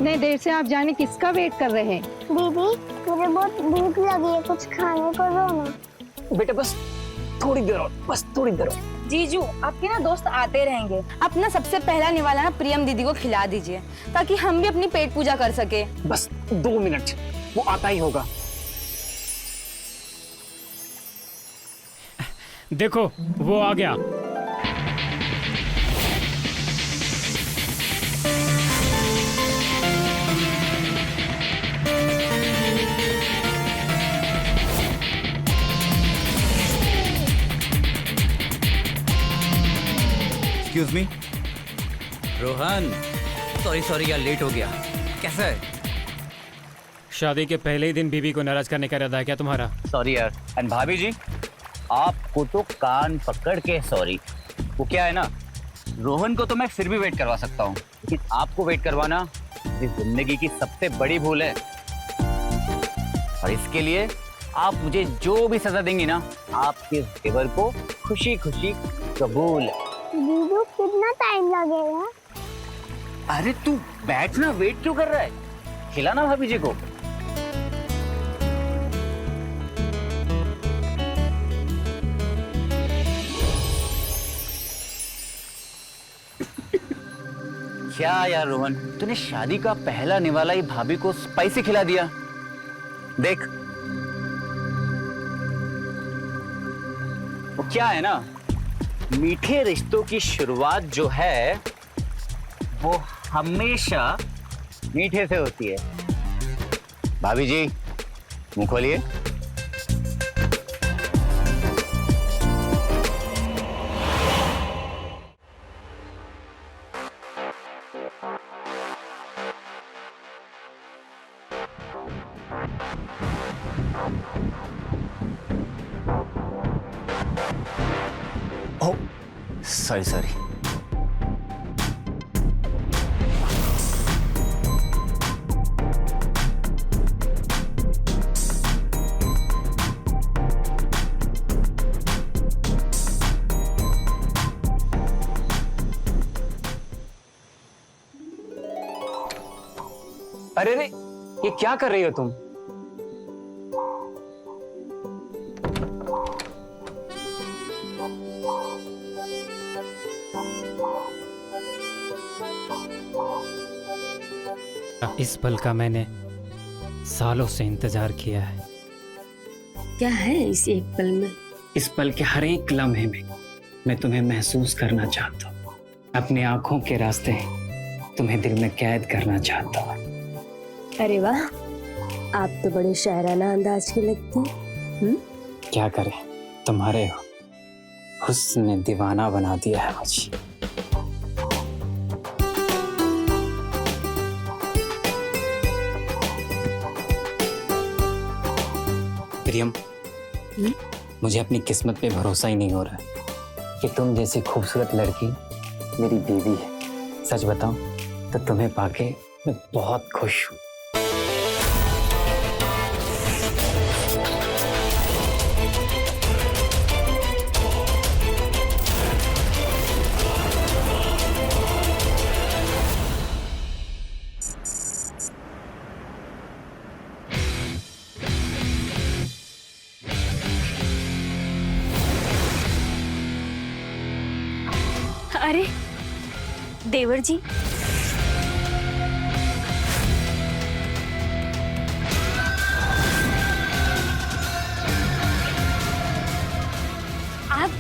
इतने देर से आप जाने किसका वेट कर रहे हैं? दीदी मुझे बहुत भूख लगी है, कुछ खाने को दो ना। बेटा बस थोड़ी देर और, बस थोड़ी देर और। जीजू आपके ना दोस्त आते रहेंगे। अपना सबसे पहला निवाला ना प्रियम दीदी को खिला दीजिए ताकि हम भी अपनी पेट पूजा कर सके। बस 2 मिनट, वो आता ही होगा। देखो वो आ गया। एक्सक्यूज मी रोहन, सॉरी यार, लेट हो गया। कैसा है? शादी के पहले ही दिन बीवी को नाराज करने का इरादा है क्या तुम्हारा? सॉरी यार। एंड भाभी जी, आपको तो कान पकड़ के सॉरी। वो क्या है ना, रोहन को तो मैं फिर भी वेट करवा सकता हूँ, लेकिन आपको वेट करवाना मेरी जिंदगी की सबसे बड़ी भूल है। और इसके लिए आप मुझे जो भी सजा देंगी ना, आपके देवर को खुशी खुशी कबूल है। दीदी कितना टाइम लगेगा? अरे तू बैठ ना, वेट क्यों कर रहा है? खिलाना भाभी जी को। क्या यार रोहन, तूने शादी का पहला निवाला ही भाभी को स्पाइसी खिला दिया। देख, वो क्या है ना, मीठे रिश्तों की शुरुआत जो है वो हमेशा मीठे से होती है। भाभी जी मुंह खोलिए। सॉरी। अरे रे, ये क्या कर रही हो तुम? इस पल का मैंने सालों से इंतजार किया है। क्या है इस एक पल में? इस पल के हर एक लम्हे में मैं तुम्हें महसूस करना चाहता हूँ। अपनी आंखों के रास्ते तुम्हें दिल में कैद करना चाहता हूँ। अरे वाह, आप तो बड़े शायराना अंदाज के लगते हैं। क्या करें, तुम्हारे हुस्न ने दीवाना बना दिया है मुझे। प्रियम, मुझे अपनी किस्मत पे भरोसा ही नहीं हो रहा कि तुम जैसी खूबसूरत लड़की मेरी बीवी है। सच बताऊं तो तुम्हें पाके मैं बहुत खुश हूँ। अरे देवर जी, आप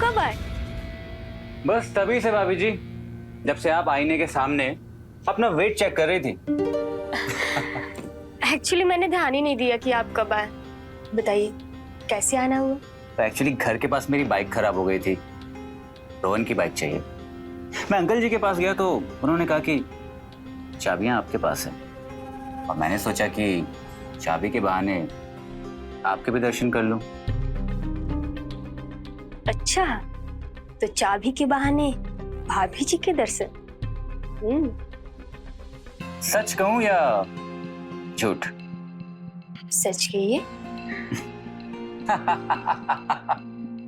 कब आए? बस तभी से भाभी जी, जब से आप आईने के सामने अपना वेट चेक कर रही थी। एक्चुअली मैंने ध्यान ही नहीं दिया कि आप कब आए। बताइए कैसे आना हुआ? तो एक्चुअली घर के पास मेरी बाइक खराब हो गई थी, रोहन की बाइक चाहिए। मैं अंकल जी के पास गया तो उन्होंने कहा कि चाबियां आपके पास हैं, और मैंने सोचा कि चाबी के बहाने आपके भी दर्शन कर लूं। अच्छा, तो चाबी के बहाने भाभी जी के दर्शन। सच कहूं या झूठ? सच कहिए।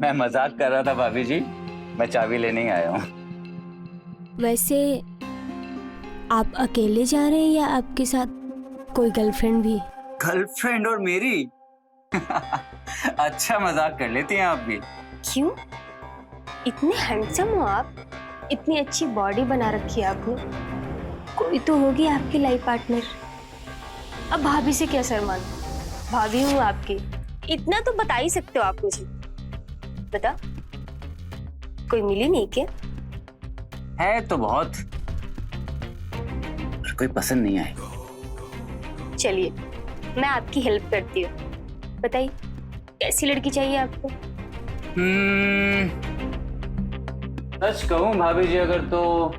मैं मजाक कर रहा था भाभी जी, मैं चाबी लेने ही आया हूँ। वैसे आप अकेले जा रहे हैं या आपके साथ कोई गर्लफ्रेंड भी? गर्लफ्रेंड और मेरी? अच्छा मजाक कर लेती हैं आप भी। क्यों? इतने हैंडसम हो आप, इतनी अच्छी बॉडी बना रखी है आपने, कोई तो होगी आपकी लाइफ पार्टनर। अब भाभी से क्या शर्माना, भाभी हूँ आपकी, इतना तो बता ही सकते हो आप मुझे। बता, कोई मिली नहीं क्या? है तो बहुत, पर कोई पसंद नहीं आई। चलिए मैं आपकी हेल्प करती हूँ, बताइए कैसी लड़की चाहिए आपको? सच कहूं भाभी जी अगर तो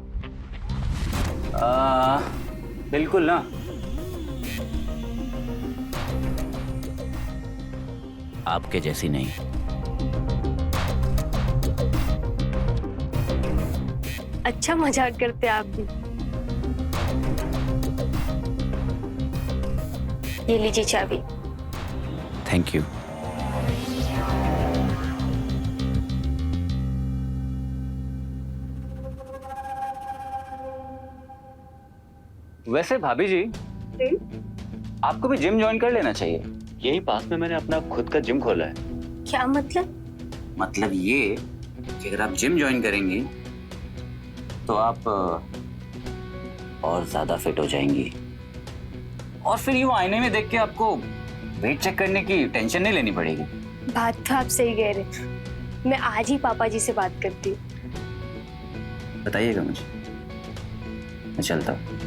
बिल्कुल ना, आपके जैसी नहीं। अच्छा मजाक करते हैं आप भी। ये लीजिए चाबी। Thank you. वैसे भाभी जी, आपको भी जिम ज्वाइन कर लेना चाहिए। यही पास में मैंने अपना खुद का जिम खोला है। क्या मतलब? मतलब ये कि अगर आप जिम ज्वाइन करेंगी तो आप और ज्यादा फिट हो जाएंगी, और फिर यूं आईने में देख के आपको वेट चेक करने की टेंशन नहीं लेनी पड़ेगी। बात तो आप सही कह रहे, मैं आज ही पापा जी से बात करती हूँ। बताइएगा मुझे, मैं चलता हूँ।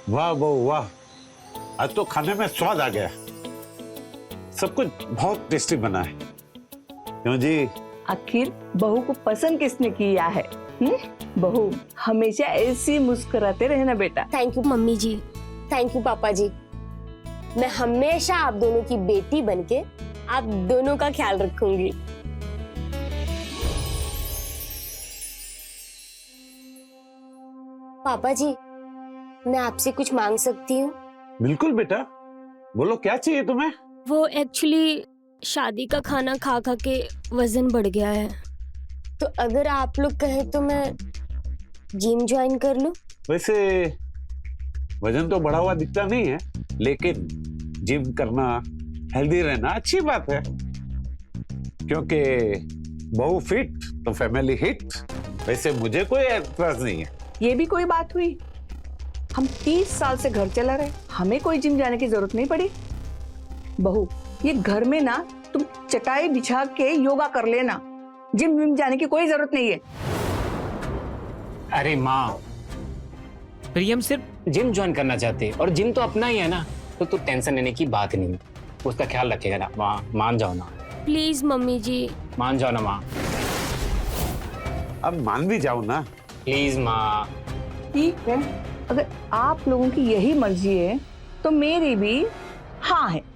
वाह बहू वाह, आज तो खाने में स्वाद आ गया। सब कुछ बहुत टेस्टी बना है। क्यों जी? आखिर बहू को पसंद किसने किया है? बहू हमेशा ऐसी मुस्कुराते रहना बेटा। Thank you mummy ji, thank you papa ji. मैं हमेशा आप दोनों की बेटी बनके आप दोनों का ख्याल रखूंगी। पापा जी, मैं आपसे कुछ मांग सकती हूँ? बिल्कुल बेटा, बोलो क्या चाहिए तुम्हें? वो एक्चुअली शादी का खाना खा खा के वजन बढ़ गया है, तो अगर आप लोग कहें तो मैं जिम ज्वाइन कर लूं? वैसे वजन तो बढ़ा हुआ दिखता नहीं है, लेकिन जिम करना, हेल्दी रहना अच्छी बात है। क्योंकि बहू फिट तो फैमिली हिट। वैसे मुझे कोई एतराज नहीं है। ये भी कोई बात हुई? हम 30 साल से घर चला रहे, हमें कोई जिम जाने की जरूरत नहीं पड़ी। बहू, ये घर में ना तुम चटाई बिछा के योगा कर लेना, जिम विम जाने की कोई जरूरत नहीं है। अरे माँ, प्रियम सिर्फ जिम ज्वाइन करना चाहते हैं और जिम तो अपना ही है ना, तो तू टेंशन लेने की बात नहीं, उसका ख्याल रखेगा ना। माँ मान जाओ ना, प्लीज मम्मी जी। मान जाओ ना माँ, अब मान भी जाओ ना। प्लीज माँ। ठीक है, अगर आप लोगों की यही मर्जी है तो मेरी भी हाँ है।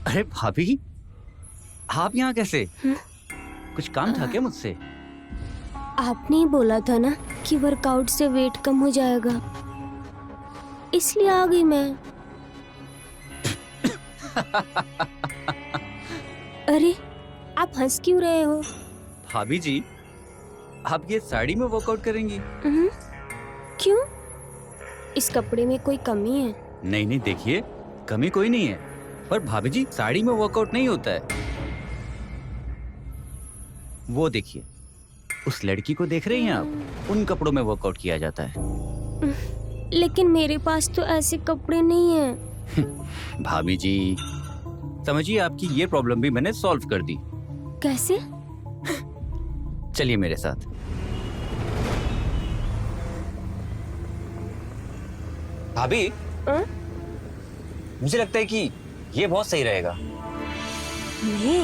अरे भाभी, आप यहाँ कैसे? कुछ काम था क्या मुझसे? आपने ही बोला था ना कि वर्कआउट से वेट कम हो जाएगा, इसलिए आ गई मैं। अरे आप हंस क्यों रहे हो? भाभी जी, आप ये साड़ी में वर्कआउट करेंगी? क्यों? इस कपड़े में कोई कमी है? नहीं नहीं, देखिए कमी कोई नहीं है, पर भाभी जी साड़ी में वर्कआउट नहीं होता है। वो देखिए, उस लड़की को देख रही हैं आप, उन कपड़ों में वर्कआउट किया जाता है। लेकिन मेरे पास तो ऐसे कपड़े नहीं हैं। भाभी जी समझिए, आपकी ये प्रॉब्लम भी मैंने सॉल्व कर दी। कैसे? चलिए मेरे साथ। भाभी, मुझे लगता है कि ये बहुत सही रहेगा। नहीं,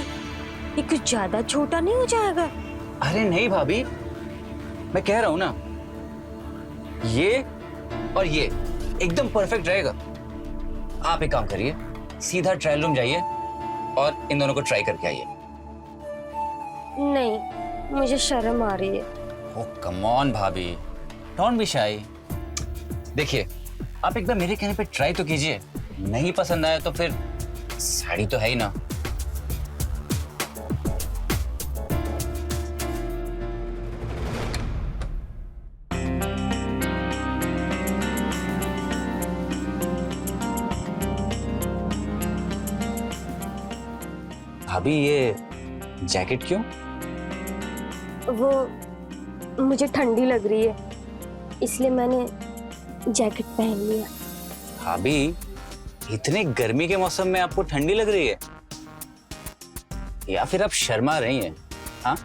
ये कुछ ज्यादा छोटा नहीं हो जाएगा? अरे नहीं भाभी, मैं कह रहा हूं ना, ये और ये एकदम परफेक्ट रहेगा। आप एक काम करिए, सीधा ट्रायल रूम जाइए और इन दोनों को ट्राई करके आइए। नहीं, मुझे शर्म आ रही है। ओह कम ऑन भाभी, डोंट बी शाई। देखिए, आप एकदम मेरे कहने पे ट्राई तो कीजिए, नहीं पसंद आया तो फिर साड़ी तो है ही ना। भाभी ये जैकेट क्यों? वो मुझे ठंडी लग रही है, इसलिए मैंने जैकेट पहन लिया। भाभी, इतने गर्मी के मौसम में आपको ठंडी लग रही है या फिर आप शर्मा रही हैं? हाँ?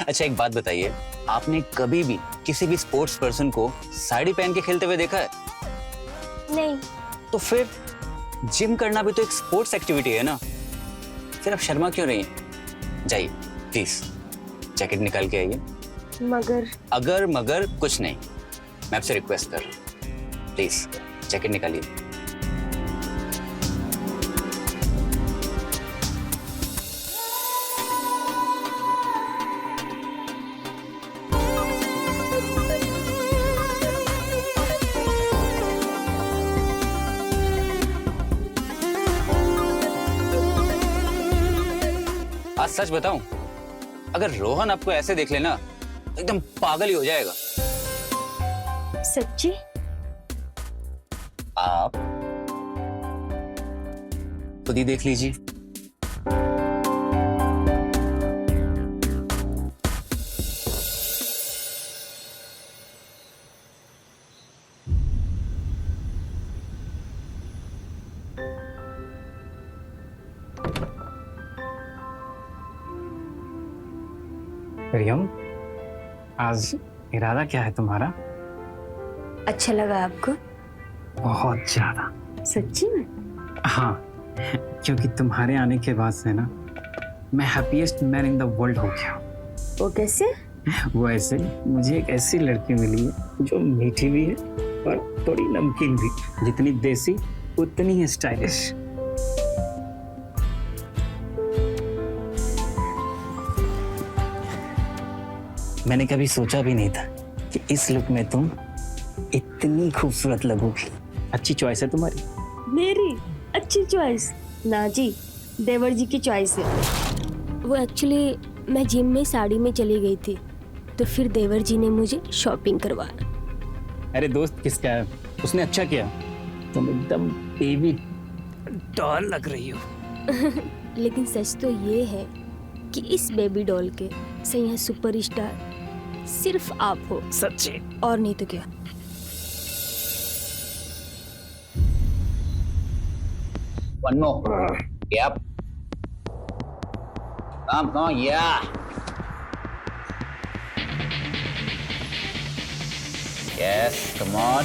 अच्छा एक बात बताइए, आपने कभी भी किसी भी स्पोर्ट्स पर्सन को साड़ी पहन के खेलते हुए देखा है? नहीं। तो फिर जिम करना भी तो एक स्पोर्ट्स एक्टिविटी है ना, फिर आप शर्मा क्यों रही हैं? जाइए प्लीज, जैकेट निकाल के आइए। मगर अगर मगर कुछ नहीं, मैं आपसे रिक्वेस्ट कर रहा हूं, प्लीज जैकेट निकालिए। आज सच बताऊं, अगर रोहन आपको ऐसे देख लेना तो एकदम पागल ही हो जाएगा। सच्ची? आप खुद ही देख लीजिए। प्रियम, आज इरादा क्या है तुम्हारा? अच्छा लगा आपको? बहुत ज्यादा। सच्ची में? हाँ, क्योंकि तुम्हारे आने के बाद से ना मैं happiest man in the world हो गया। वो कैसे? वो ऐसे, मुझे एक ऐसी लड़की मिली है जो मीठी भी है और थोड़ी नमकीन भी, जितनी देसी उतनी ही स्टाइलिश। मैंने कभी सोचा भी नहीं था कि इस लुक में तुम इतनी खूबसूरत लगोगी। अच्छी चॉइस है तुम्हारी। मेरी अच्छी चॉइस? ना जी, देवर जी की चॉइस है। वो एक्चुअली मैं जिम में साड़ी में चली गई थी, तो फिर देवर जी ने मुझे शॉपिंग करवाया। अरे दोस्त किसका है, उसने अच्छा किया। तुम एकदम बेबी डॉल लग रही हो। लेकिन सच तो ये है कि इस बेबी डॉल के सही सुपरस्टार सिर्फ आप हो। सच्ची? और नहीं तो क्या। One more. Yep. Come on, yeah. Yes, come on.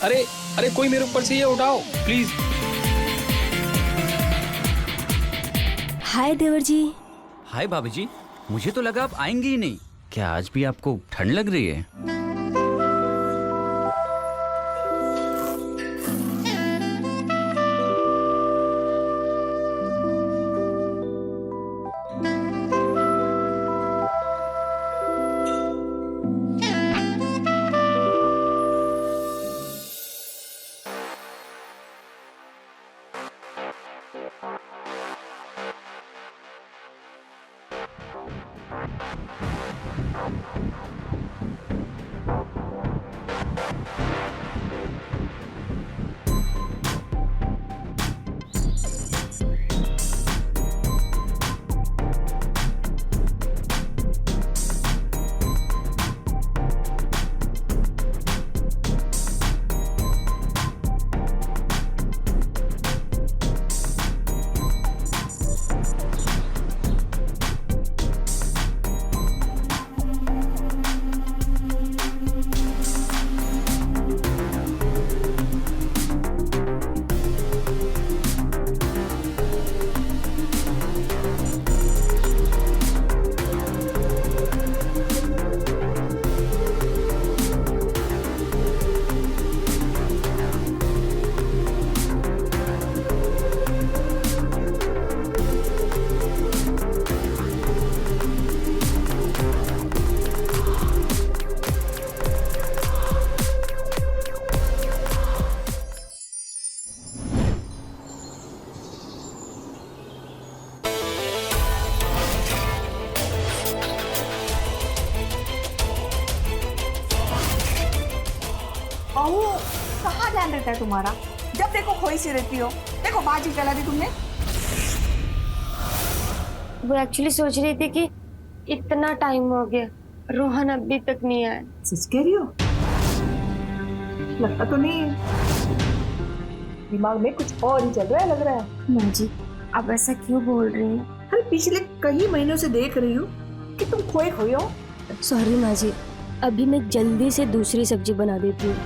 अरे अरे, कोई मेरे ऊपर से ये उठाओ प्लीज। हाय देवर जी। हाय भाभी जी, मुझे तो लगा आप आएंगे ही नहीं। क्या आज भी आपको ठंड लग रही है? बहू कहाँ ध्यान रहता है तुम्हारा? जब देखो खोई सी रहती हो। देखो बाजी चला दी तुमने। वो एक्चुअली सोच रही थी कि इतना टाइम हो गया, रोहन अभी तक नहीं आया। सच कह रही हो? लगता तो नहीं है, दिमाग में कुछ और ही चल रहा है लग रहा है। माँ जी आप ऐसा क्यों बोल रही हैं? अरे पिछले कई महीनों से देख रही हूँ कि तुम खोए खोए हो। सॉरी माँ जी, अभी मैं जल्दी से दूसरी सब्जी बना देती हूँ।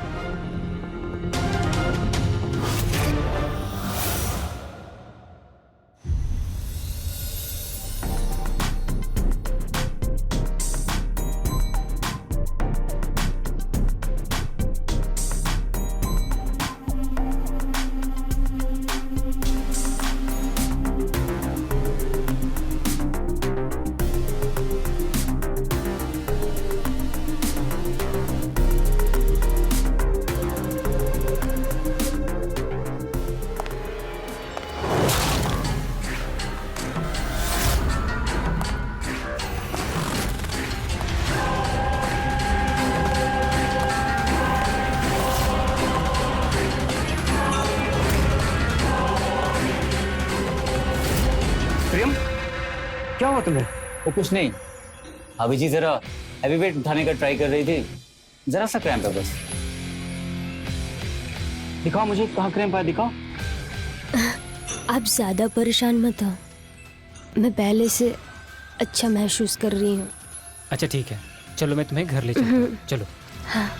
प्रियम, क्या हुआ तुम्हें? वो कुछ नहीं, अभी जी जरा हैवी वेट उठाने का ट्राई कर रही थी, जरा सा क्रैम्प है बस। दिखाओ मुझे कहाँ क्रैम्प है, दिखाओ। आप ज्यादा परेशान मत हो, मैं पहले से अच्छा महसूस कर रही हूँ। अच्छा ठीक है, चलो मैं तुम्हें घर ले चलता हूँ। चलो। हाँ।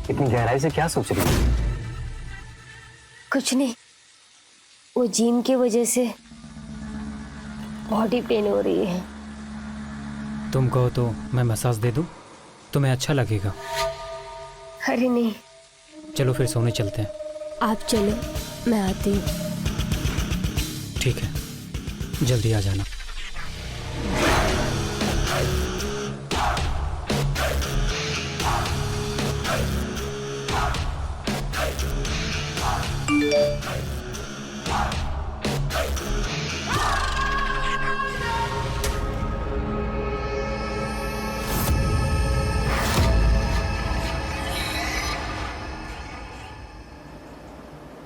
इतनी गहराई से क्या सोच रही है? कुछ नहीं, वो जिम की वजह से बॉडी पेन हो रही है। तुम कहो तो मैं मसाज दे दूँ, तुम्हें अच्छा लगेगा। अरे नहीं, चलो फिर सोने चलते हैं। आप चलो, मैं आती हूँ। ठीक है, जल्दी आ जाना।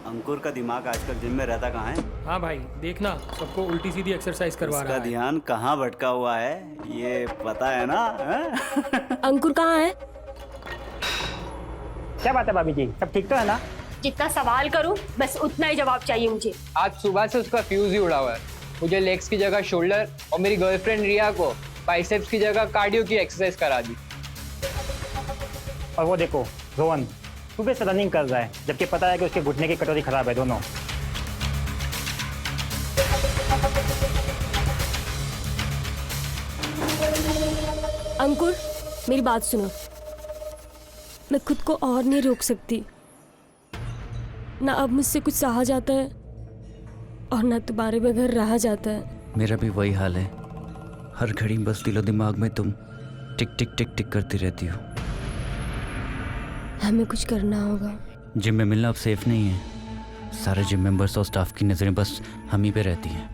अंकुर का दिमाग आजकल जिम में रहता कहाँ है? हाँ भाई, देखना सबको उल्टी सीधी एक्सरसाइज करवा रहा है। उसका ध्यान कहाँ भटका हुआ है ये पता है ना? अंकुर कहाँ है? क्या बात है भाभी जी, सब ठीक तो है ना? जितना सवाल करूं बस उतना ही जवाब चाहिए मुझे। आज सुबह से उसका फ्यूज ही उड़ा हुआ है। मुझे लेग्स की जगह शोल्डर और मेरी गर्लफ्रेंड रिया को बाइसेप्स की जगह कार्डियो की एक्सरसाइज करा दी। और वो देखो रोहन सुबह से रनिंग कर रहा है, जबकि पता है कि उसके घुटने की कटोरी खराब है दोनों। अंकुर मेरी बात सुनो, मैं खुद को और नहीं रोक सकती ना। अब मुझसे कुछ सहा जाता है और ना तुम्हारे बगैर रहा जाता है। मेरा भी वही हाल है, हर घड़ी बस दिलो दिमाग में तुम टिक टिक टिक टिक करती रहती हो। हमें कुछ करना होगा। जिम में मिलना अब सेफ नहीं है। सारे जिम मेंबर्स और स्टाफ की नजरें बस हम ही पे रहती हैं।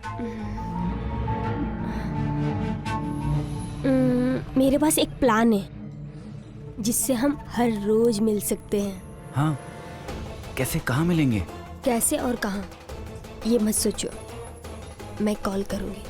मेरे पास एक प्लान है जिससे हम हर रोज मिल सकते हैं। हाँ, कैसे, कहाँ मिलेंगे? कैसे और कहाँ ये मत सोचो, मैं कॉल करूंगी।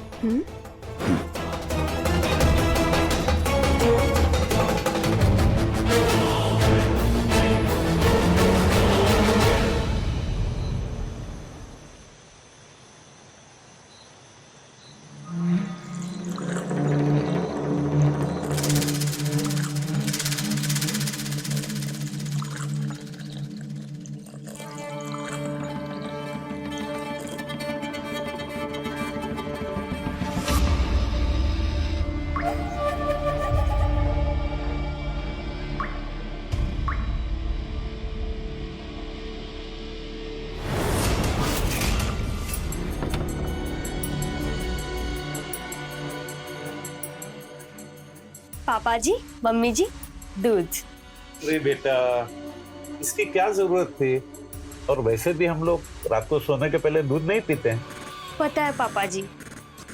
पापा जी, मम्मी जी, दूध। अरे बेटा, इसकी क्या जरूरत थी? और वैसे भी हम लोग रात को सोने के पहले दूध नहीं पीते हैं। पता है पापा जी,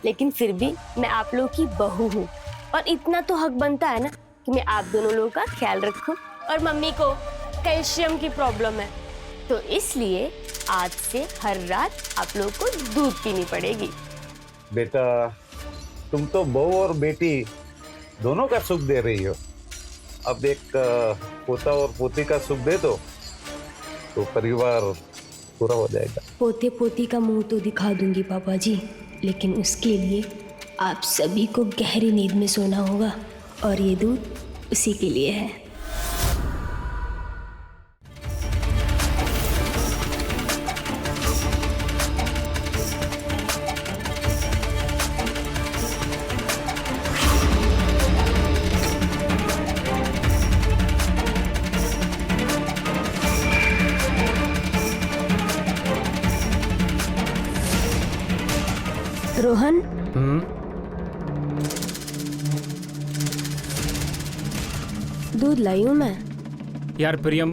लेकिन फिर भी मैं आप लोगों की बहू हूँ और इतना तो हक बनता है ना कि मैं आप दोनों लोगों का ख्याल रखूं। और मम्मी को कैल्शियम की प्रॉब्लम है, तो इसलिए आज से हर रात आप लोगों को दूध पीनी पड़ेगी। बेटा, तुम तो बहू और बेटी दोनों का सुख दे रही हो। अब एक पोता और पोती का सुख दे दो तो परिवार पूरा हो जाएगा। पोते पोती का मुंह तो दिखा दूंगी पापा जी, लेकिन उसके लिए आप सभी को गहरी नींद में सोना होगा और ये दूध उसी के लिए है। रोहन, दूध लाई हूँ मैं। यार प्रियम,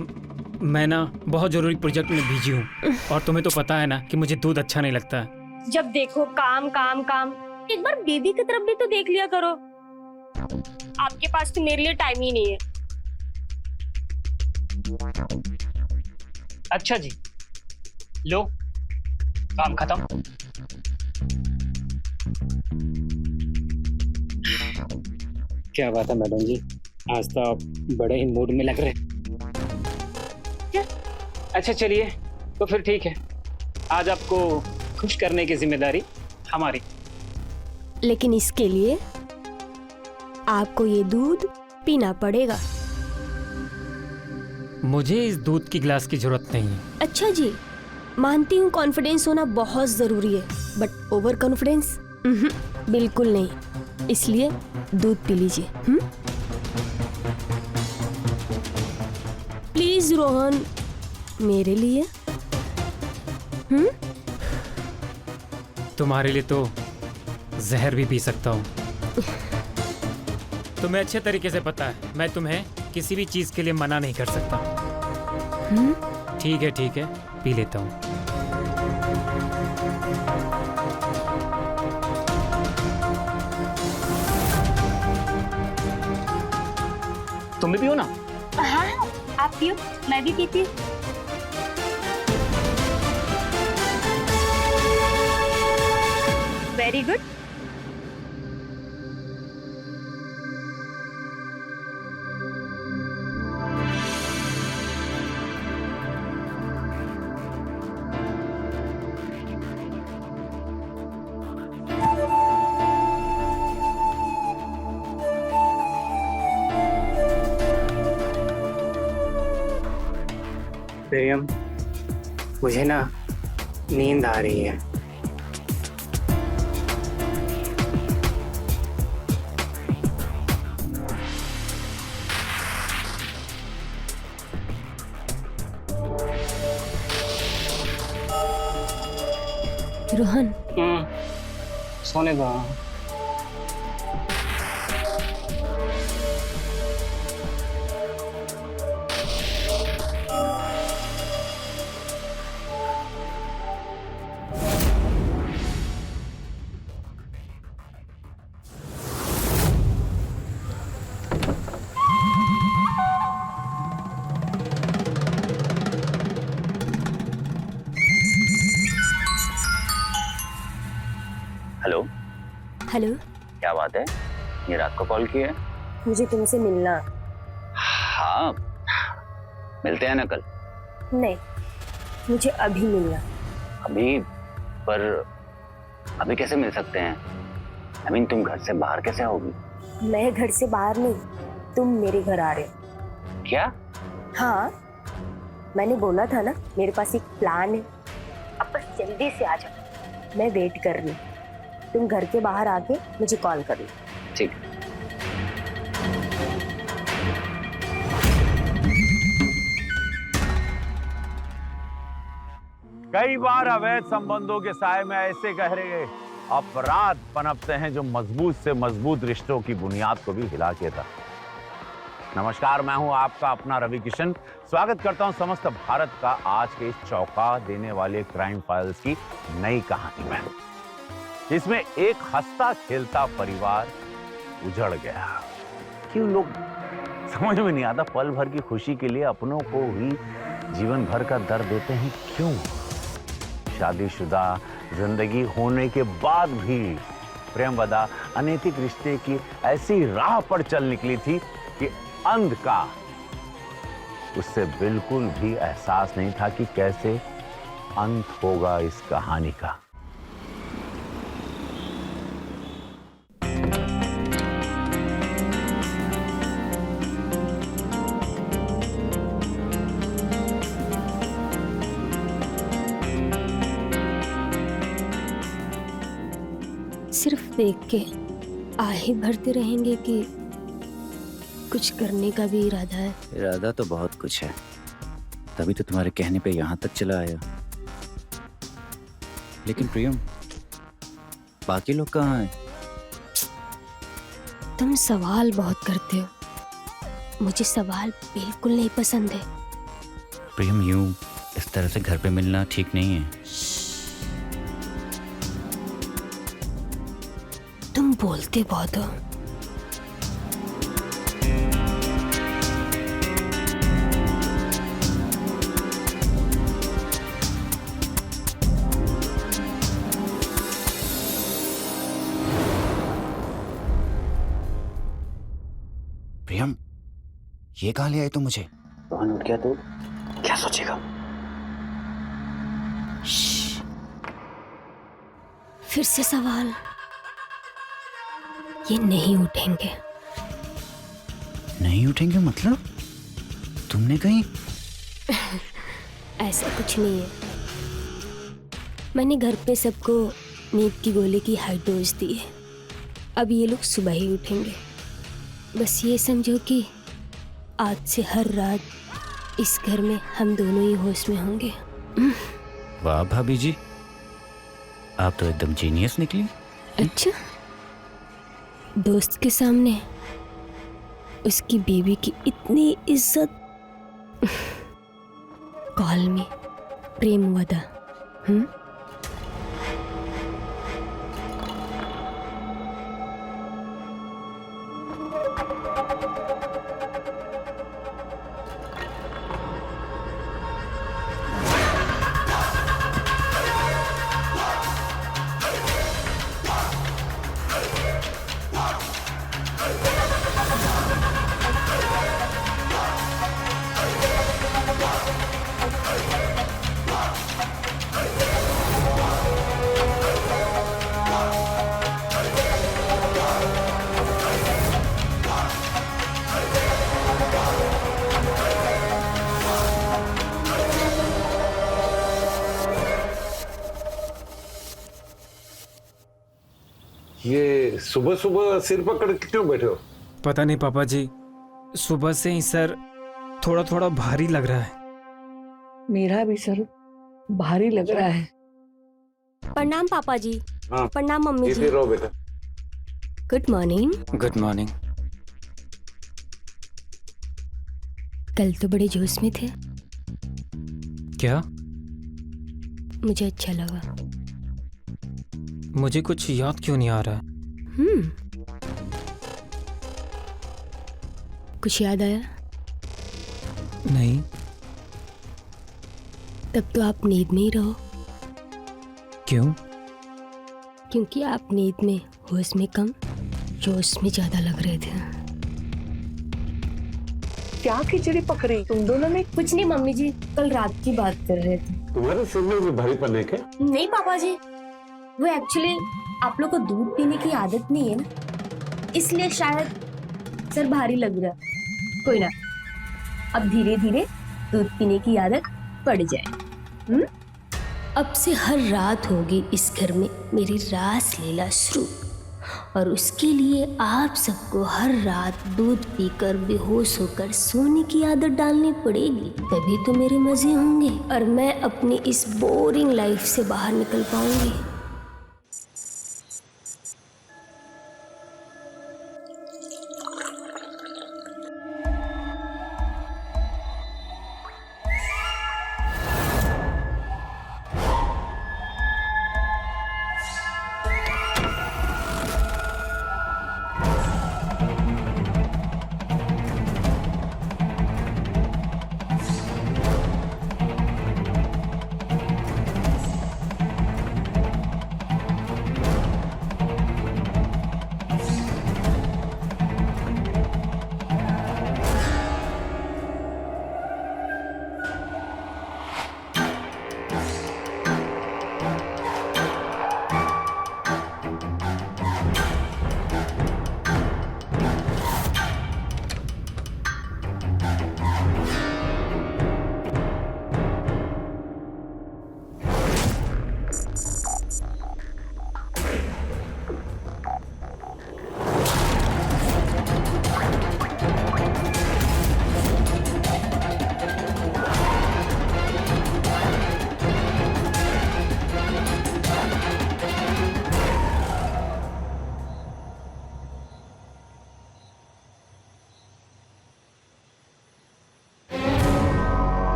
मैं ना बहुत जरूरी प्रोजेक्ट में बिजी हूँ और तुम्हें तो पता है ना कि मुझे दूध अच्छा नहीं लगता है। जब देखो काम काम काम, एक बार बेबी की तरफ भी तो देख लिया करो। आपके पास तो मेरे लिए टाइम ही नहीं है। अच्छा जी, लो काम खत्म। क्या बात है मैडम जी, आज तो आप बड़े ही मूड में लग रहे। अच्छा चलिए, तो फिर ठीक है, आज आपको खुश करने की जिम्मेदारी हमारी। लेकिन इसके लिए आपको ये दूध पीना पड़ेगा। मुझे इस दूध की गिलास की जरूरत नहीं है। अच्छा जी, मानती हूँ कॉन्फिडेंस होना बहुत जरूरी है, बट ओवर कॉन्फिडेंस बिल्कुल नहीं। इसलिए दूध पी लीजिए। प्लीज रोहन, मेरे लिए। तुम्हारे लिए तो जहर भी पी सकता हूँ। तुम्हें अच्छे तरीके से पता है मैं तुम्हें किसी भी चीज के लिए मना नहीं कर सकता। ठीक है, पी लेता हूँ। तुम भी पियो ना। हाँ, आप पियो, मैं भी पीती हूँ। Very good. प्रियम, मुझे ना नींद आ रही है। रोहन, सोने दो। हेलो। हेलो, क्या बात है, ये रात को कॉल किया है? मुझे तुमसे मिलना। हाँ, मिलते हैं ना कल। नहीं, मुझे अभी मिलना। अभी? पर अभी कैसे मिल सकते हैं? I mean, तुम घर से बाहर कैसे होगी? मैं घर से बाहर नहीं, तुम मेरे घर आ रहे हो। क्या? हाँ, मैंने बोला था ना मेरे पास एक प्लान है। अब बस जल्दी से आ जाओ, मैं वेट कर रही हूँ। तुम घर के बाहर आके मुझे कॉल कर लो। ठीक। कई बार अवैध संबंधों के साए में ऐसे गहरे अपराध पनपते हैं जो मजबूत से मजबूत रिश्तों की बुनियाद को भी हिला के रखते। नमस्कार, मैं हूं आपका अपना रवि किशन। स्वागत करता हूं समस्त भारत का आज के इस चौंका देने वाले क्राइम फाइल्स की नई कहानी में। इसमें एक हंसता खेलता परिवार उजड़ गया। क्यों लोग समझ में नहीं आता, पल भर की खुशी के लिए अपनों को ही जीवन भर का दर्द देते हैं क्यों? शादीशुदा जिंदगी होने के बाद भी प्रेमवदा अनैतिक रिश्ते की ऐसी राह पर चल निकली थी कि अंध का उससे बिल्कुल भी एहसास नहीं था कि कैसे अंत होगा इस कहानी का। सिर्फ देख के आहे भरते रहेंगे कि कुछ करने का भी इरादा है? इरादा तो बहुत कुछ है, तभी तो तुम्हारे कहने पे यहाँ तक चला आया। लेकिन प्रियम, बाकी लोग कहाँ हैं? तुम सवाल बहुत करते हो, मुझे सवाल बिल्कुल नहीं पसंद है। प्रियम, यूं इस तरह से घर पे मिलना ठीक नहीं है। तुम बोलते बहुत हो। प्रियम, ये कहाँ ले आए तुम मुझे? रोहन उठ गया तो क्या सोचेगा? फिर से सवाल। ये नहीं उठेंगे। नहीं उठेंगे मतलब? तुमने कहीं? ऐसा कुछ नहीं है। मैंने घर पे सबको नींद की गोली की हाई डोज दी है। अब ये लोग सुबह ही उठेंगे। बस ये समझो कि आज से हर रात इस घर में हम दोनों ही होश में होंगे। वाह भाभी जी, आप तो एकदम जीनियस निकली। अच्छा, दोस्त के सामने उसकी बीवी की इतनी इज्जत। Call me Premvada. ये सुबह सुबह सिर पकड़ के क्यों बैठे हो? पता नहीं पापा जी, सुबह से ही सर थोड़ा थोड़ा भारी लग रहा है। मेरा भी सर भारी लग रहा है। प्रणाम पापा जी। हाँ, प्रणाम मम्मी जी। रहो बेटा। Good morning. Good morning. कल तो बड़े जोश में थे। क्या? मुझे अच्छा लगा। मुझे कुछ याद क्यों नहीं आ रहा? कुछ याद आया? नहीं। तब तो आप नींद में ही रहो। क्यों? क्योंकि आप नींद में होश में कम, जोश में ज्यादा लग रहे थे। क्या खिचड़ी पकड़ी तुम दोनों ने? कुछ नहीं मम्मी जी, कल रात की बात कर रहे थे। तुम्हारे सिर में भी भारीपन है क्या? नहीं पापा जी, वो एक्चुअली आप लोग को दूध पीने की आदत नहीं है ना, इसलिए शायद सर भारी लग रहा। कोई ना, अब धीरे धीरे दूध पीने की आदत पड़ जाए। अब से हर रात होगी इस घर में मेरी रास लीला शुरू, और उसके लिए आप सबको हर रात दूध पीकर बेहोश होकर सोने की आदत डालनी पड़ेगी। तभी तो मेरे मजे होंगे और मैं अपनी इस बोरिंग लाइफ से बाहर निकल पाऊंगी।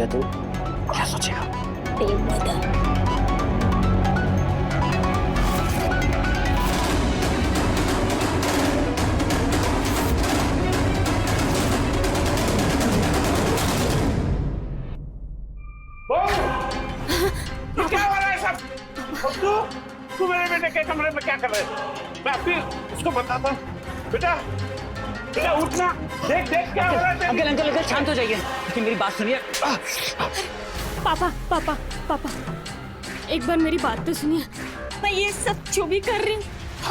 दिया तो क्या सोचेगा? क्या हो रहा है सब? और तू मेरे बेटे के कमरे में क्या कर रहे है? मैं अभी उसको बताता हूँ। बेटा बेटा उठना, देख देख क्या हो रहा है? अंकल अंकल अंकल शांत हो जाइए, लेकिन मेरी बात सुनिए। पापा पापा पापा, एक बार मेरी बात तो सुनिए। मैं ये सब जो भी कर रही हूँ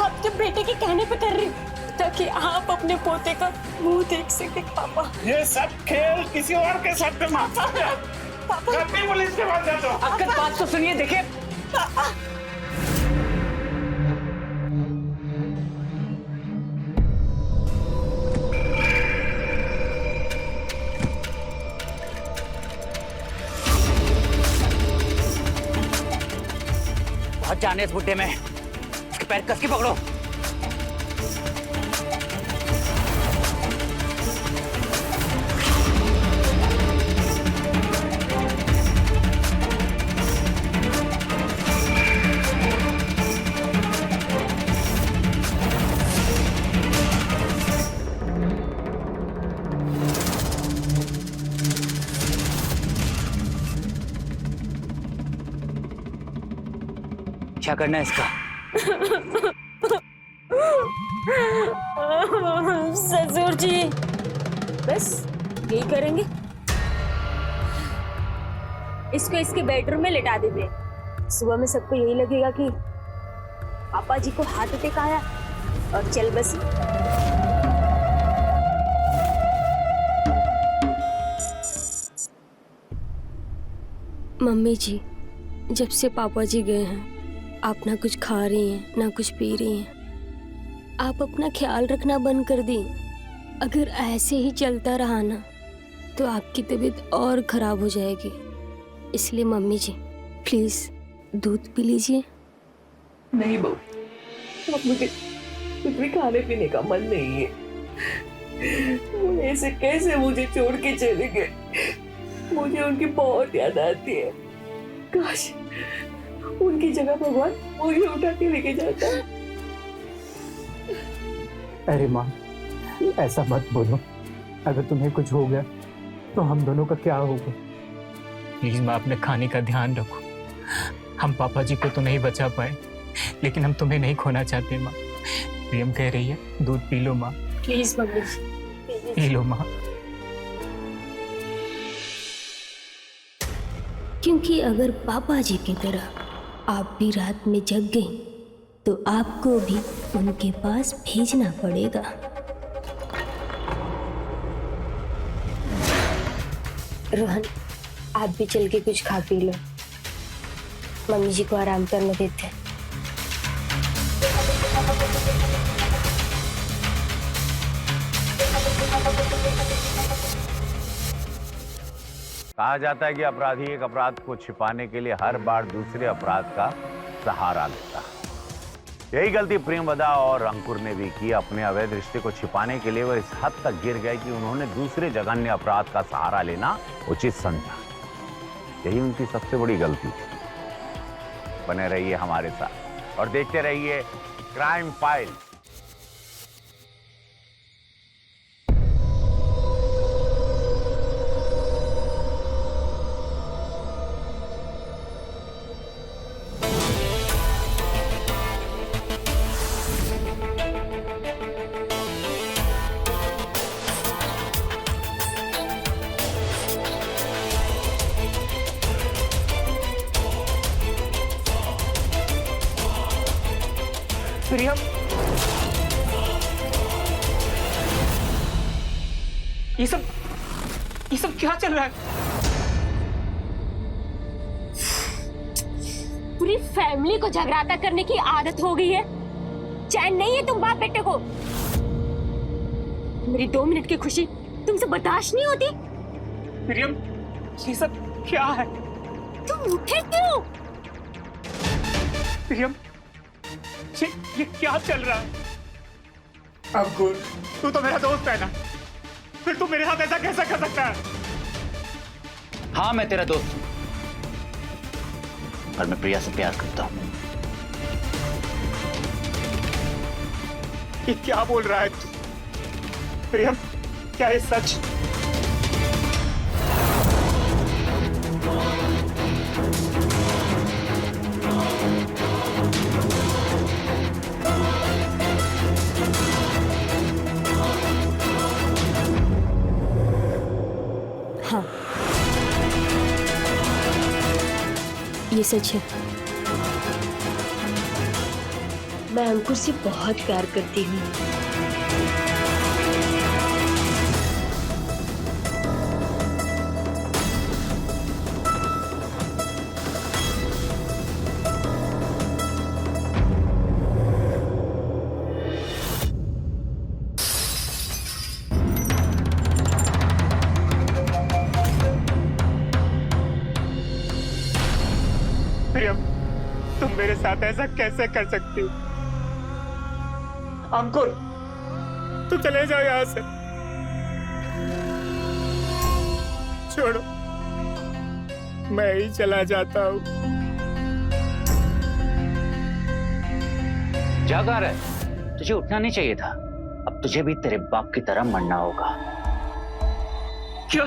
आपके बेटे के कहने पे कर रही हूँ, ताकि आप अपने पोते का मुंह देख सके। पापा ये सब खेल किसी और के साथ में मत कर। कभी पुलिस के पास जाता हूँ। अंकल बात तो सुनिए, देखिए। बहुत जाने इस बुड्ढे में, इसके पैर कस के पकड़ो। क्या करना है इसका? ससुर जी बस यही करेंगे, इसको इसके बेडरूम में लेटा देते। सुबह में सबको यही लगेगा कि पापा जी को हार्ट अटैक आया और चल बस। मम्मी जी, जब से पापा जी गए हैं आप ना कुछ खा रही हैं ना कुछ पी रही हैं। आप अपना ख्याल रखना बंद कर दी। अगर ऐसे ही चलता रहा ना तो आपकी तबीयत और खराब हो जाएगी। इसलिए मम्मी जी प्लीज दूध पी लीजिए। नहीं बहू, अब मुझे कुछ भी खाने पीने का मन नहीं है। वो ऐसे कैसे मुझे छोड़ के चले गए, मुझे उनकी बहुत याद आती है। काश उनकी जगह भगवान मुझे उठा के लेके जाता। अरे माँ, ऐसा मत बोलो। अगर तुम्हें कुछ हो गया तो हम दोनों का क्या होगा? प्लीज माँ, अपने खाने का ध्यान रखो। हम पापा जी को तो नहीं बचा पाए, लेकिन हम तुम्हें नहीं खोना चाहते माँ। प्रियम कह रही है दूध पी लो माँ। प्लीज मम्मी पी लो माँ। क्योंकि अगर पापा जी की तरह आप भी रात में जग गई तो आपको भी उनके पास भेजना पड़ेगा। रोहन, आप भी चल के कुछ खा पी लो, मम्मी जी को आराम करने देते हैं। कहा जाता है कि अपराधी एक अपराध को छिपाने के लिए हर बार दूसरे अपराध का सहारा लेता है। यही गलती प्रेमवदा और अंकुर ने भी की। अपने अवैध रिश्ते को छिपाने के लिए वो इस हद तक गिर गए कि उन्होंने दूसरे जघन्य अपराध का सहारा लेना उचित समझा। यही उनकी सबसे बड़ी गलती थी। बने रहिए हमारे साथ और देखते रहिए क्राइम फाइल। प्रियम, ये सब क्या चल रहा है? पूरी फैमिली को झगड़ाता करने की आदत हो गई है। चैन नहीं है तुम बाप बेटे को। मेरी 2 मिनट की खुशी तुमसे बर्दाश्त नहीं होती। प्रियम, ये सब क्या है? तुम उठे क्यों? प्रियम, ये क्या चल रहा है? अंकुर, तू तो मेरा दोस्त है ना, फिर तू मेरे साथ ऐसा कैसा कर सकता है? हाँ मैं तेरा दोस्त हूं, और मैं प्रिया से प्यार करता हूं। ये क्या बोल रहा है तू? प्रियम, क्या ये सच? हाँ, ये सच है। मैं अंकुर से बहुत प्यार करती हूँ। प्रियम, तुम मेरे साथ ऐसा कैसे कर सकती हो? अंकुर, तुम चले जाओ यहां से। छोड़ो, मैं ही चला जाता हूं। जागा रहा है, तुझे उठना नहीं चाहिए था। अब तुझे भी तेरे बाप की तरह मरना होगा। क्या?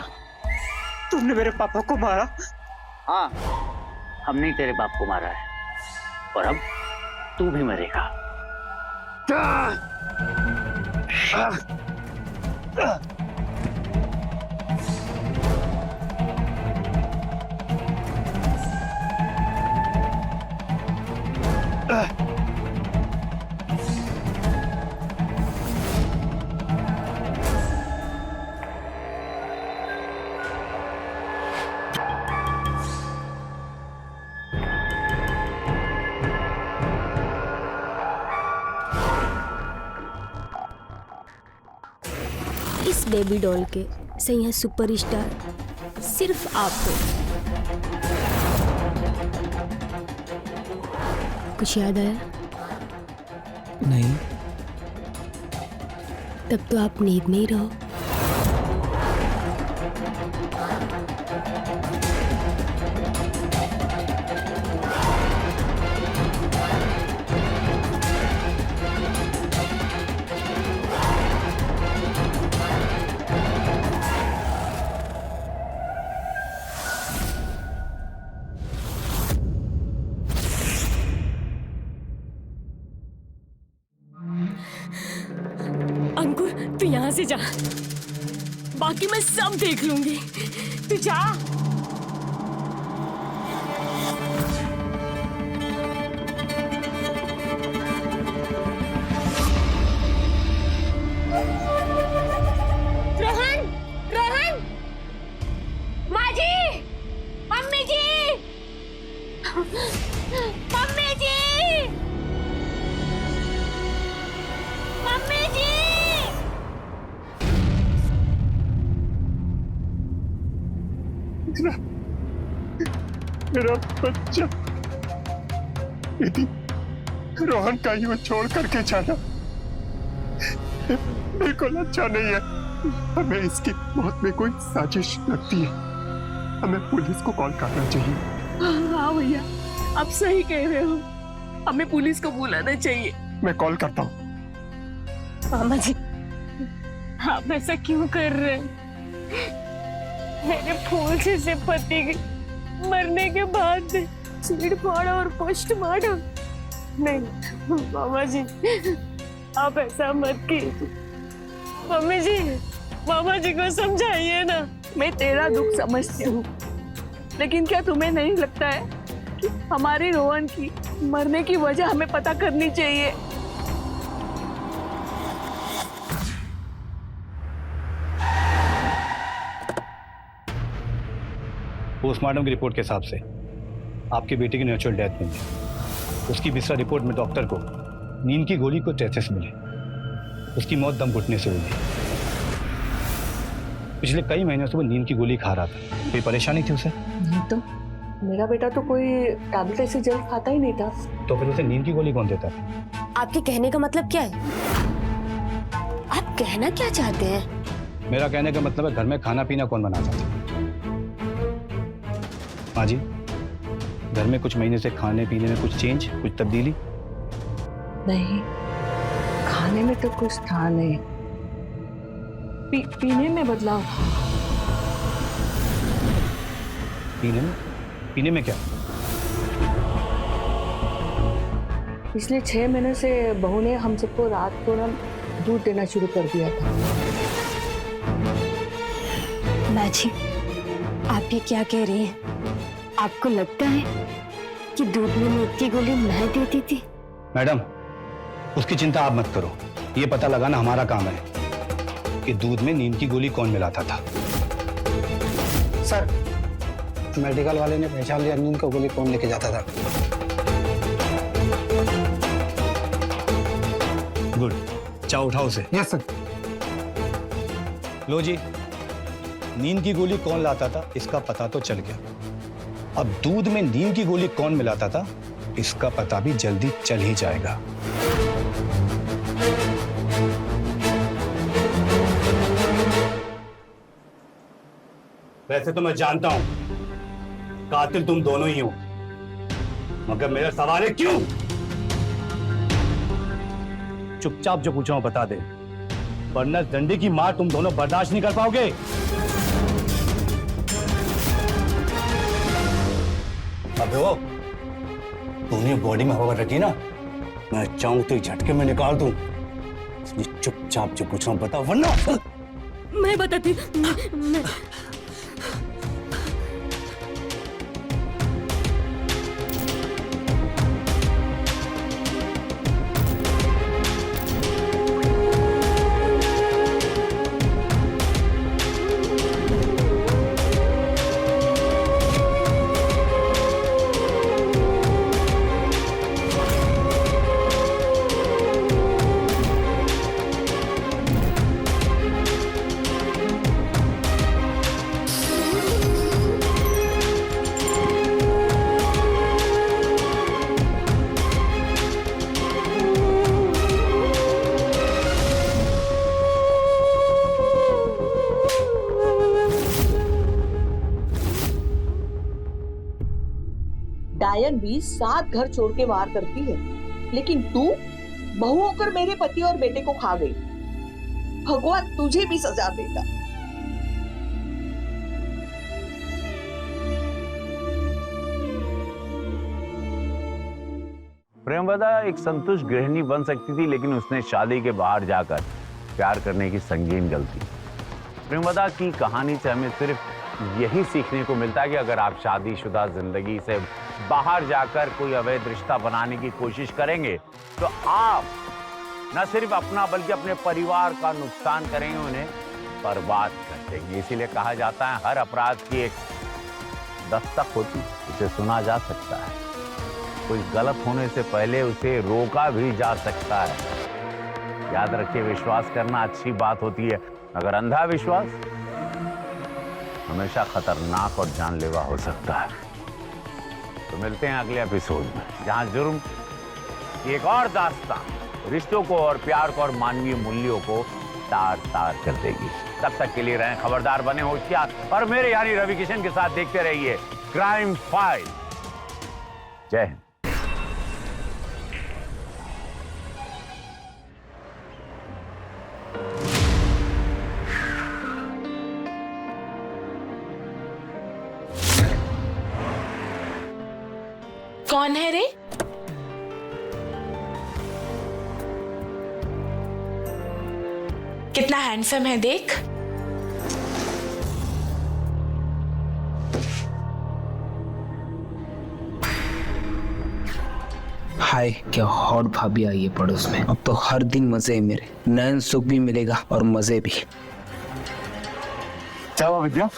तुमने मेरे पापा को मारा? हाँ, हमने ही तेरे बाप को मारा है, और अब तू भी मरेगा। इस बेबी डॉल के सही सुपरस्टार सिर्फ आप हो। कुछ याद आया? नहीं। तब तो आप नींद में ही रहो। अंकुर, तू यहाँ से जा, बाकी मैं सब देख लूंगी। तू जा। रोहन, रोहन, माँ जी, मम्मी जी, मम्मी जी, मम्मी जी। मेरा बच्चा। यदि रोहन का यूं छोड़ करके जाना बिल्कुल अच्छा नहीं है। हमें इसकी मौत में कोई साजिश लगती है। हमें पुलिस को कॉल करना चाहिए। हाँ भैया, आप सही कह रहे हो, हमें पुलिस को बुलाना चाहिए। मैं कॉल करता हूँ। मामा जी, आप ऐसा क्यों कर रहे हैं? मेरे फूल से पति के मरने के बाद चीड़-फाड़ और पोस्टमार्टम नहीं। मामा जी, आप ऐसा मत कीजिए। मम्मी जी, मामा जी को समझाइए ना। मैं तेरा दुख समझती हूँ, लेकिन क्या तुम्हें नहीं लगता है कि हमारी रोहन की मरने की वजह हमें पता करनी चाहिए? पोस्टमार्टम की रिपोर्ट के हिसाब से आपकी बेटी की नेचुरल डेथ हुई है। उसकी बिस्रा रिपोर्ट में डॉक्टर को नींद की गोली को ट्रेसेस मिले। उसकी मौत दम घुटने से हुई है। पिछले कई महीनों से वो नींद की गोली खा रहा था। कोई परेशानी थी उसे? नहीं तो, मेरा बेटा तो कोई टैबलेट ऐसे जल्द खाता ही नहीं था। तो फिर उसे नींद की गोली कौन देता था? आपके कहने का मतलब क्या है? आप कहना क्या चाहते हैं? मेरा कहने का मतलब है घर में खाना पीना कौन बनाता था? हाँ जी, घर में कुछ महीने से खाने पीने में कुछ चेंज, कुछ तब्दीली? नहीं, खाने में तो कुछ था नहीं, पीने में बदलाव। पीने में क्या? पिछले 6 महीने से बहू ने हम सबको रात को ना दूध देना शुरू कर दिया था। माँ जी, आप ये क्या कह रही हैं? आपको लगता है कि दूध में नींद की गोली मैं देती थी? मैडम, उसकी चिंता आप मत करो, ये पता लगाना हमारा काम है कि दूध में नींद की गोली कौन मिलाता था। सर, मेडिकल वाले ने पहचान लिया नींद की गोली कौन लेके जाता था। गुड, चाय उठाओ उसे। Yes sir. लो जी, नींद की गोली कौन लाता था इसका पता तो चल गया, अब दूध में नींद की गोली कौन मिलाता था इसका पता भी जल्दी चल ही जाएगा। वैसे तो मैं जानता हूं कातिल तुम दोनों ही हो, मगर मेरा सवाल है क्यों? चुपचाप जो पूछा हूं बता दे, वरना डंडे की मार तुम दोनों बर्दाश्त नहीं कर पाओगे। अबे वो तूने बॉडी में हवा रखी ना, मैं चाहूं तो एक झटके में निकाल दूं। इसलिए चुपचाप जो पूछ रहा हूं बता, वरना मैं बताती मैं... डायन भी 7 घर छोड़ के वार करती है, लेकिन तू बहू होकर मेरे पति और बेटे को खा गई। भगवान तुझे भी सजा देगा। प्रेमवदा एक संतुष्ट गृहिणी बन सकती थी, लेकिन उसने शादी के बाहर जाकर प्यार करने की संगीन गलती। प्रेमवदा की कहानी से हमें सिर्फ यही सीखने को मिलता है कि अगर आप शादीशुदा जिंदगी से बाहर जाकर कोई अवैध रिश्ता बनाने की कोशिश करेंगे तो आप न सिर्फ अपना बल्कि अपने परिवार का नुकसान करेंगे, उन्हें बर्बाद कर देंगे। इसीलिए कहा जाता है हर अपराध की एक दस्तक होती, उसे सुना जा सकता है, कोई गलत होने से पहले उसे रोका भी जा सकता है। याद रखिए, विश्वास करना अच्छी बात होती है, मगर अंधा विश्वास हमेशा खतरनाक और जानलेवा हो सकता है। तो मिलते हैं अगले एपिसोड में, जहां जुर्म की एक और दास्तान रिश्तों को और प्यार को और मानवीय मूल्यों को तार तार कर देगी। तब तक के लिए रहें खबरदार, बने होशियार और मेरे यानी रवि किशन के साथ देखते रहिए क्राइम फाइल। जय हिंद। कौन है रे? कितना हैंडसम है देख। हाय, क्या हॉट भाभी आई है पड़ोस में। अब तो हर दिन मजे है मेरे, नयन सुख भी मिलेगा और मजे भी। क्या हुआ विद्या,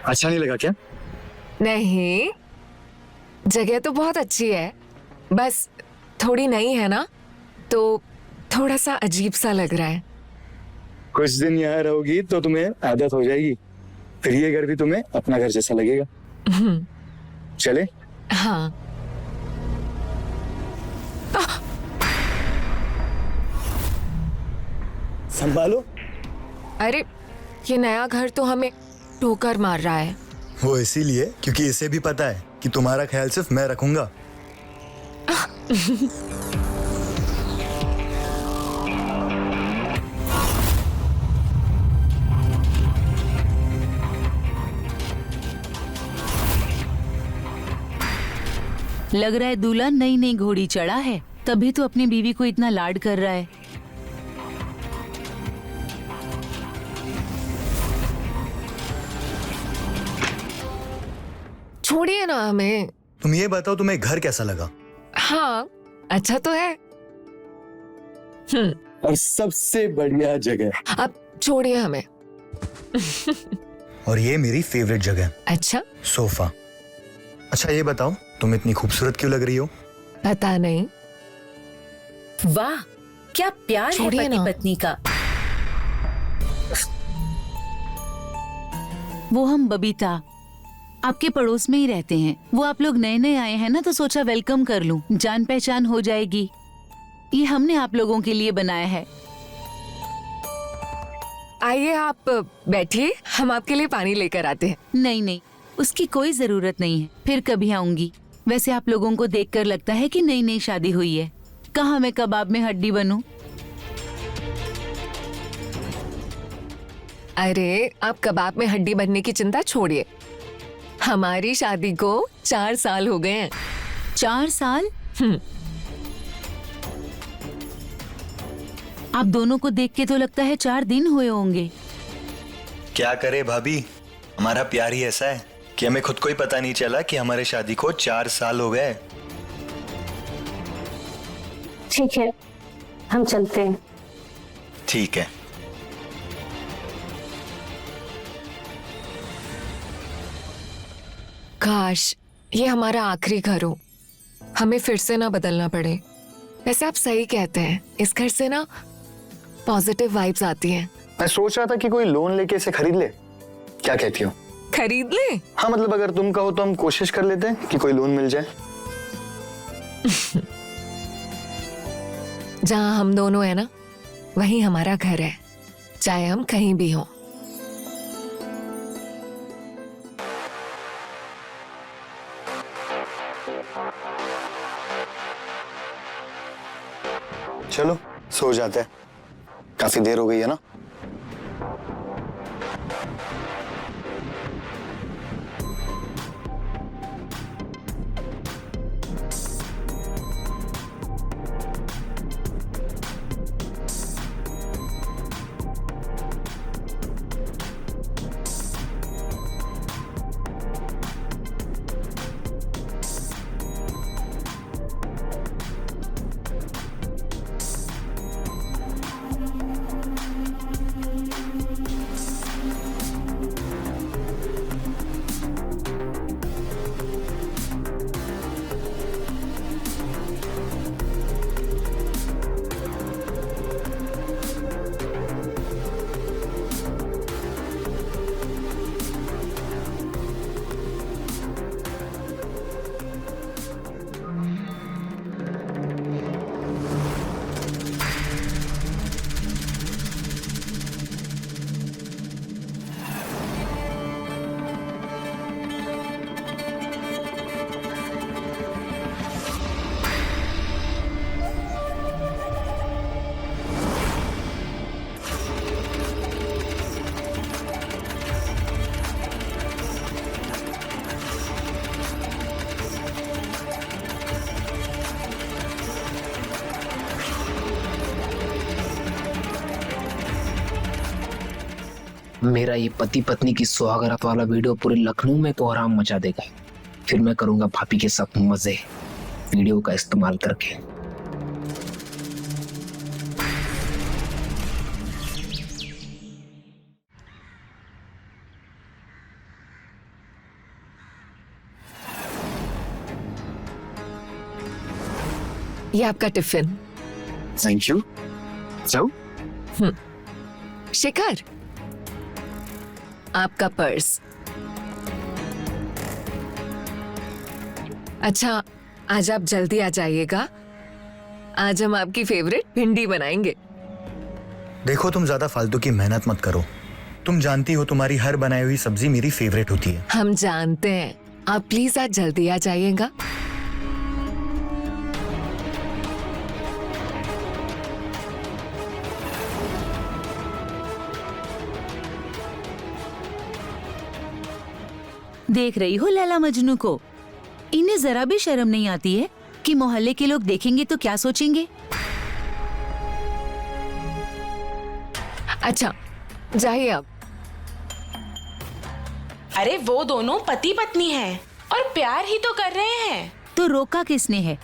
अच्छा नहीं लगा क्या? नहीं, जगह तो बहुत अच्छी है, बस थोड़ी नई है ना, तो थोड़ा सा अजीब सा लग रहा है। कुछ दिन यहाँ रहोगी तो तुम्हें आदत हो जाएगी, फिर ये घर भी तुम्हें अपना घर जैसा लगेगा। चले? हाँ। संभालो। अरे, ये नया घर तो हमें ठोकर मार रहा है। वो इसीलिए क्योंकि इसे भी पता है कि तुम्हारा ख्याल सिर्फ मैं रखूंगा। लग रहा है दूल्हा नई नई घोड़ी चढ़ा है, तभी तो अपनी बीवी को इतना लाड कर रहा है। छोड़िए ना हमें। तुम ये बताओ तुम्हें घर कैसा लगा? हाँ, अच्छा तो है। और सबसे बढ़िया जगह। अब छोड़िए हमें। और ये मेरी फेवरेट जगह। अच्छा, सोफा। अच्छा ये बताओ तुम इतनी खूबसूरत क्यों लग रही हो? पता नहीं। वाह, क्या प्यार है पति पत्नी का। वो हम बबीता आपके पड़ोस में ही रहते हैं। वो आप लोग नए नए आए हैं ना, तो सोचा वेलकम कर लूं, जान पहचान हो जाएगी। ये हमने आप लोगों के लिए बनाया है। आइए आप बैठिए, हम आपके लिए पानी लेकर आते हैं। नहीं नहीं, उसकी कोई जरूरत नहीं है, फिर कभी आऊंगी। वैसे आप लोगों को देखकर लगता है कि नई नई शादी हुई है। कहाँ मैं कबाब में हड्डी बनूं? अरे आप कबाब में हड्डी बनने की चिंता छोड़िए। हमारी शादी को 4 साल हो गए हैं। 4 साल? आप दोनों को देख के तो लगता है 4 दिन हुए होंगे। क्या करे भाभी, हमारा प्यार ही ऐसा है कि हमें खुद को ही पता नहीं चला कि हमारे शादी को 4 साल हो गए। ठीक है, हम चलते हैं। ठीक है। काश ये हमारा आखिरी घर हो, हमें फिर से ना बदलना पड़े। वैसे आप सही कहते हैं, इस घर से ना पॉजिटिव वाइब्स आती हैं। मैं सोच रहा था कि कोई लोन लेके इसे खरीद ले, क्या कहती हो? खरीद ले? हाँ मतलब अगर तुम कहो तो हम कोशिश कर लेते हैं कि कोई लोन मिल जाए। जहाँ हम दोनों है ना, वहीं हमारा घर है, चाहे हम कहीं भी हों। चलो सो जाते हैं, काफी देर हो गई है ना। मेरा ये पति पत्नी की सुहागरात वाला वीडियो पूरे लखनऊ में तो आराम मचा देगा। फिर मैं करूंगा भाभी के साथ मजे, वीडियो का इस्तेमाल करके। ये आपका टिफिन। Thank you. जाओ। शिखर, आपका पर्स। अच्छा, आज आप जल्दी आ जाइएगा, आज हम आपकी फेवरेट भिंडी बनाएंगे। देखो तुम ज्यादा फालतू की मेहनत मत करो, तुम जानती हो तुम्हारी हर बनाई हुई सब्जी मेरी फेवरेट होती है। हम जानते हैं। आप प्लीज आज जल्दी आ जाइएगा। देख रही हो लैला मजनू को? इन्हें जरा भी शर्म नहीं आती है कि मोहल्ले के लोग देखेंगे तो क्या सोचेंगे। अच्छा जाइए अब। अरे वो दोनों पति पत्नी हैं और प्यार ही तो कर रहे हैं। तो रोका किसने है?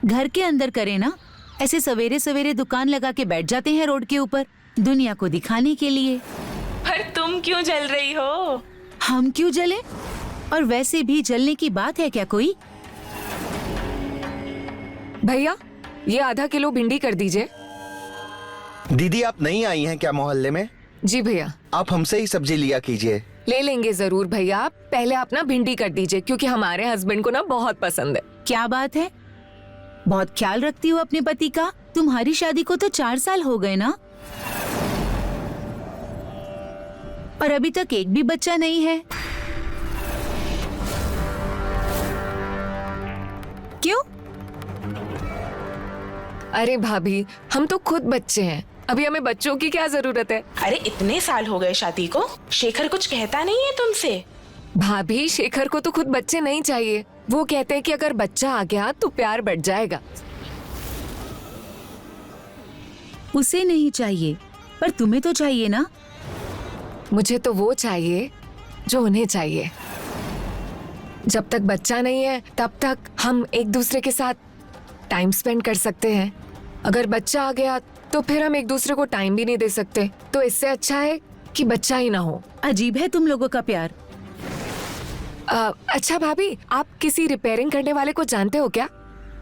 घर के अंदर करे ना। ऐसे सवेरे सवेरे दुकान लगा के बैठ जाते हैं रोड के ऊपर दुनिया को दिखाने के लिए। पर तुम क्यों जल रही हो? हम क्यों जले? और वैसे भी जलने की बात है क्या कोई? भैया ये आधा किलो भिंडी कर दीजिए। दीदी आप नहीं आई हैं क्या मोहल्ले में? जी भैया। आप हमसे ही सब्जी लिया कीजिए। ले लेंगे जरूर भैया। आप पहले आप ना भिंडी कर दीजिए क्योंकि हमारे हस्बैंड को ना बहुत पसंद है। क्या बात है? बहुत ख्याल रखती हो अपने पति का। तुम्हारी शादी को तो 4 साल हो गए ना, और अभी तक एक भी बच्चा नहीं है। क्यों? अरे भाभी हम तो खुद बच्चे हैं, अभी हमें बच्चों की क्या जरूरत है? अरे इतने साल हो गए शादी को, शेखर कुछ कहता नहीं है तुमसे? भाभी शेखर को तो खुद बच्चे नहीं चाहिए। वो कहते हैं कि अगर बच्चा आ गया तो प्यार बढ़ जाएगा। उसे नहीं चाहिए पर तुम्हें तो चाहिए ना। मुझे तो वो चाहिए जो उन्हें चाहिए। जब तक बच्चा नहीं है तब तक हम एक दूसरे के साथ टाइम स्पेंड कर सकते हैं। अगर बच्चा आ गया तो फिर हम एक दूसरे को टाइम भी नहीं दे सकते। तो इससे अच्छा है कि बच्चा ही ना हो। अजीब है तुम लोगों का प्यार। अच्छा भाभी आप किसी रिपेयरिंग करने वाले को जानते हो क्या?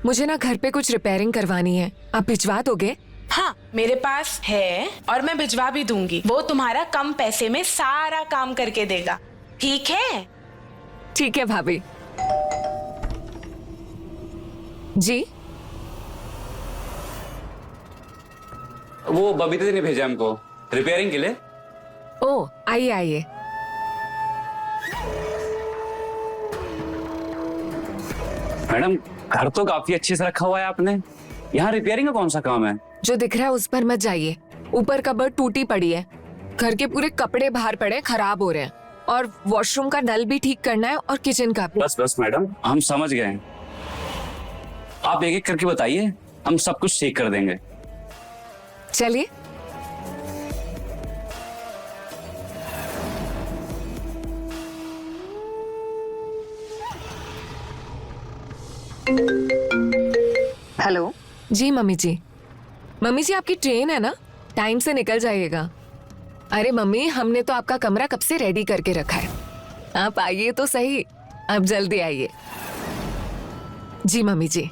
मुझे ना घर पे कुछ रिपेयरिंग करवानी है, आप भिजवा दोगे? हाँ मेरे पास है और मैं भिजवा भी दूंगी। वो तुम्हारा कम पैसे में सारा काम करके देगा। ठीक है? ठीक है भाभी जी। वो बबीता ने भेजा हमको रिपेयरिंग के लिए। ओ आइए आइए। मैडम घर तो काफी अच्छे से रखा हुआ है आपने, यहाँ रिपेयरिंग का कौन सा काम है? जो दिख रहा है उस पर मत जाइए। ऊपर कबर्ड टूटी पड़ी है, घर के पूरे कपड़े बाहर पड़े खराब हो रहे हैं, और वॉशरूम का नल भी ठीक करना है और किचन का भी। बस बस मैडम हम समझ गए हैं, आप एक एक करके बताइए, हम सब कुछ ठीक कर देंगे। चलिए। हेलो जी मम्मी जी। मम्मी जी आपकी ट्रेन है ना, टाइम से निकल जाइएगा। अरे मम्मी हमने तो आपका कमरा कब से रेडी करके रखा है, आप आइए तो सही। आप जल्दी आइए। जी मम्मी जी।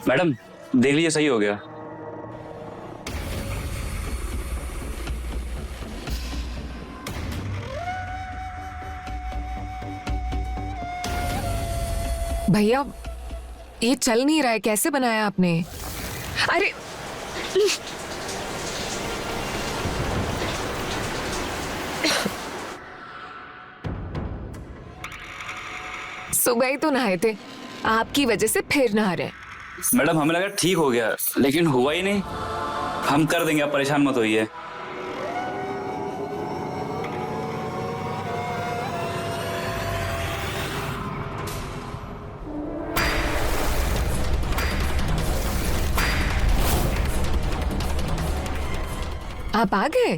मैडम देख लीजिए सही हो गया। भैया ये चल नहीं रहा है, कैसे बनाया आपने? अरे सुबह ही तो नहाए थे, आपकी वजह से फिर नहा रहे। मैडम हमें लगा ठीक हो गया लेकिन हुआ ही नहीं। हम कर देंगे, आप परेशान मत होइए। आप आ गए?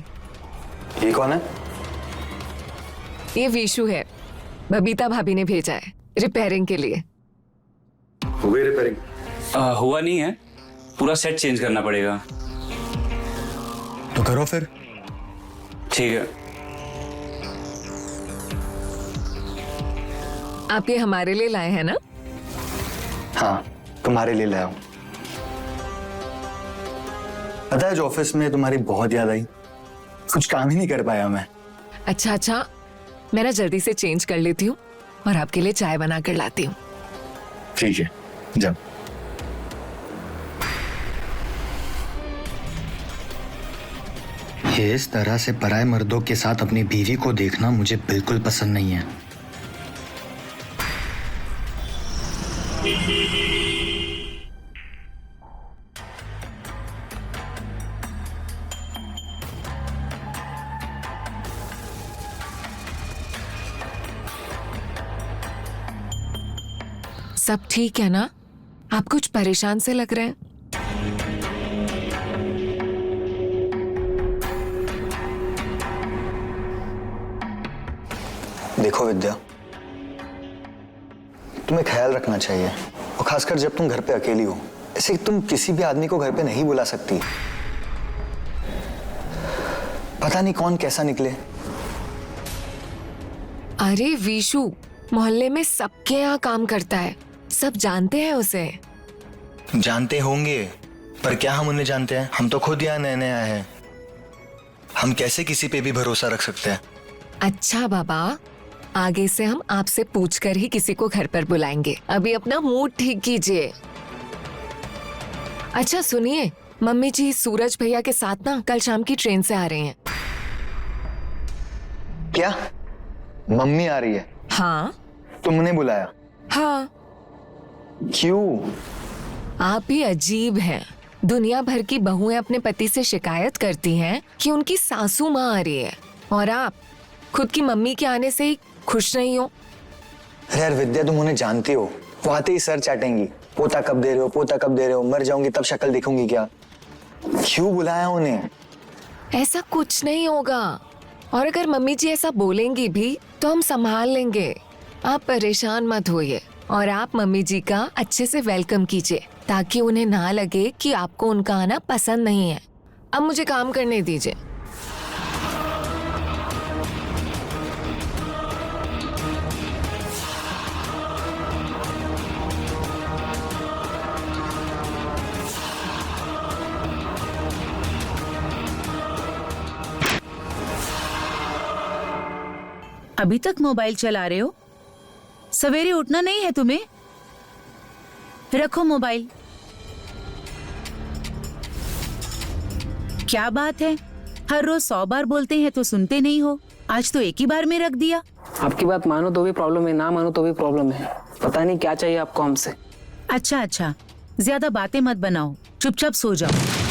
ये कौन है? ये विशु है, बबीता भाभी ने भेजा है रिपेयरिंग के लिए। हो गई रिपेयरिंग? हुआ नहीं है, पूरा सेट चेंज करना पड़ेगा। तो करो फिर। ठीक है। आप ये हमारे लिए लाए हैं ना? हाँ तुम्हारे लिए लाया हूं। पता है जो ऑफिस में तुम्हारी बहुत याद आई, कुछ काम ही नहीं कर पाया मैं। अच्छा, मैं ना जल्दी से चेंज कर लेती हूँ और आपके लिए चाय बना कर लाती हूँ। ठीक है, जब ये इस तरह से पराये मर्दों के साथ अपनी बीवी को देखना मुझे बिल्कुल पसंद नहीं है। सब ठीक है ना? आप कुछ परेशान से लग रहे हैं। देखो विद्या, तुम्हें ख्याल रखना चाहिए, और खासकर जब तुम घर पे अकेली हो। ऐसे तुम किसी भी आदमी को घर पे नहीं बुला सकती। पता नहीं कौन कैसा निकले। अरे वीशु, मोहल्ले में सबके यहाँ काम करता है, सब जानते हैं उसे। जानते होंगे, पर क्या हम उन्हें जानते हैं? हम तो खुद यहाँ नए नए आए हैं। हम कैसे किसी पे भी भरोसा रख सकते हैं? अच्छा बाबा, आगे से हम आपसे पूछकर ही किसी को घर पर बुलाएंगे। अभी अपना मूड ठीक कीजिए। अच्छा सुनिए, मम्मी जी सूरज भैया के साथ ना कल शाम की ट्रेन से आ रहे हैं। क्या मम्मी आ रही है? हाँ। तुमने बुलाया? हाँ। क्यों? आप ही अजीब हैं। दुनिया भर की बहुएं अपने पति से शिकायत करती हैं कि उनकी सासू माँ आ रही है, और आप खुद की मम्मी के आने से ही खुश नहीं हो। अरे यार विद्या, तुम उन्हें जानती हो, वो आते ही सर चाटेंगी। पोता कब दे रहे हो, पोता कब दे रहे हो, मर जाऊंगी तब शक्ल दिखूंगी क्या? क्यों बुलाया उन्हें? ऐसा कुछ नहीं होगा, और अगर मम्मी जी ऐसा बोलेंगी भी तो हम संभाल लेंगे। आप परेशान मत होइए, और आप मम्मी जी का अच्छे से वेलकम कीजिए, ताकि उन्हें ना लगे कि आपको उनका आना पसंद नहीं है। अब मुझे काम करने दीजिए। अभी तक मोबाइल चला रहे हो? सवेरे उठना नहीं है तुम्हें? रखो मोबाइल। क्या बात है, हर रोज 100 बार बोलते हैं तो सुनते नहीं हो। आज तो एक ही बार में रख दिया। आपकी बात मानो तो भी प्रॉब्लम है, ना मानो तो भी प्रॉब्लम है। पता नहीं क्या चाहिए आपको हमसे। अच्छा, ज्यादा बातें मत बनाओ, चुपचाप सो जाओ।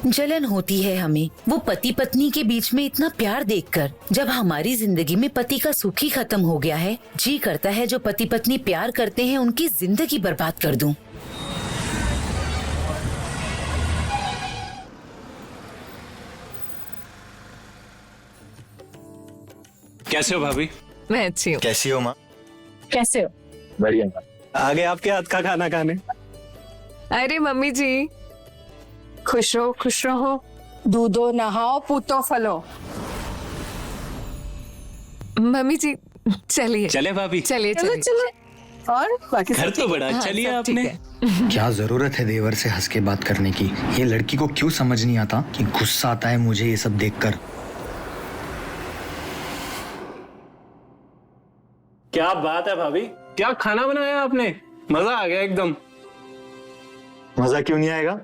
जलन होती है हमें वो पति पत्नी के बीच में इतना प्यार देखकर। जब हमारी जिंदगी में पति का सुख ही खत्म हो गया है, जी करता है जो पति पत्नी प्यार करते हैं उनकी जिंदगी बर्बाद कर दूं। कैसे हो भाभी? मैं अच्छी हूँ। कैसी हो माँ? कैसे हो? बढ़िया। आगे आपके हाथ का खाना खाने। अरे मम्मी जी, खुश रहो, दूधो नहाओ, पूतो फलो। मम्मी जी चलिए। चले भाभी? चलिए। और बाकी घर तो बड़ा अच्छा लिया आपने। क्या जरूरत है देवर से हंस के बात करने की? ये लड़की को क्यों समझ नहीं आता कि गुस्सा आता है मुझे ये सब देखकर। क्या बात है भाभी, क्या खाना बनाया आपने, मजा आ गया एकदम। मजा क्यों नहीं आएगा?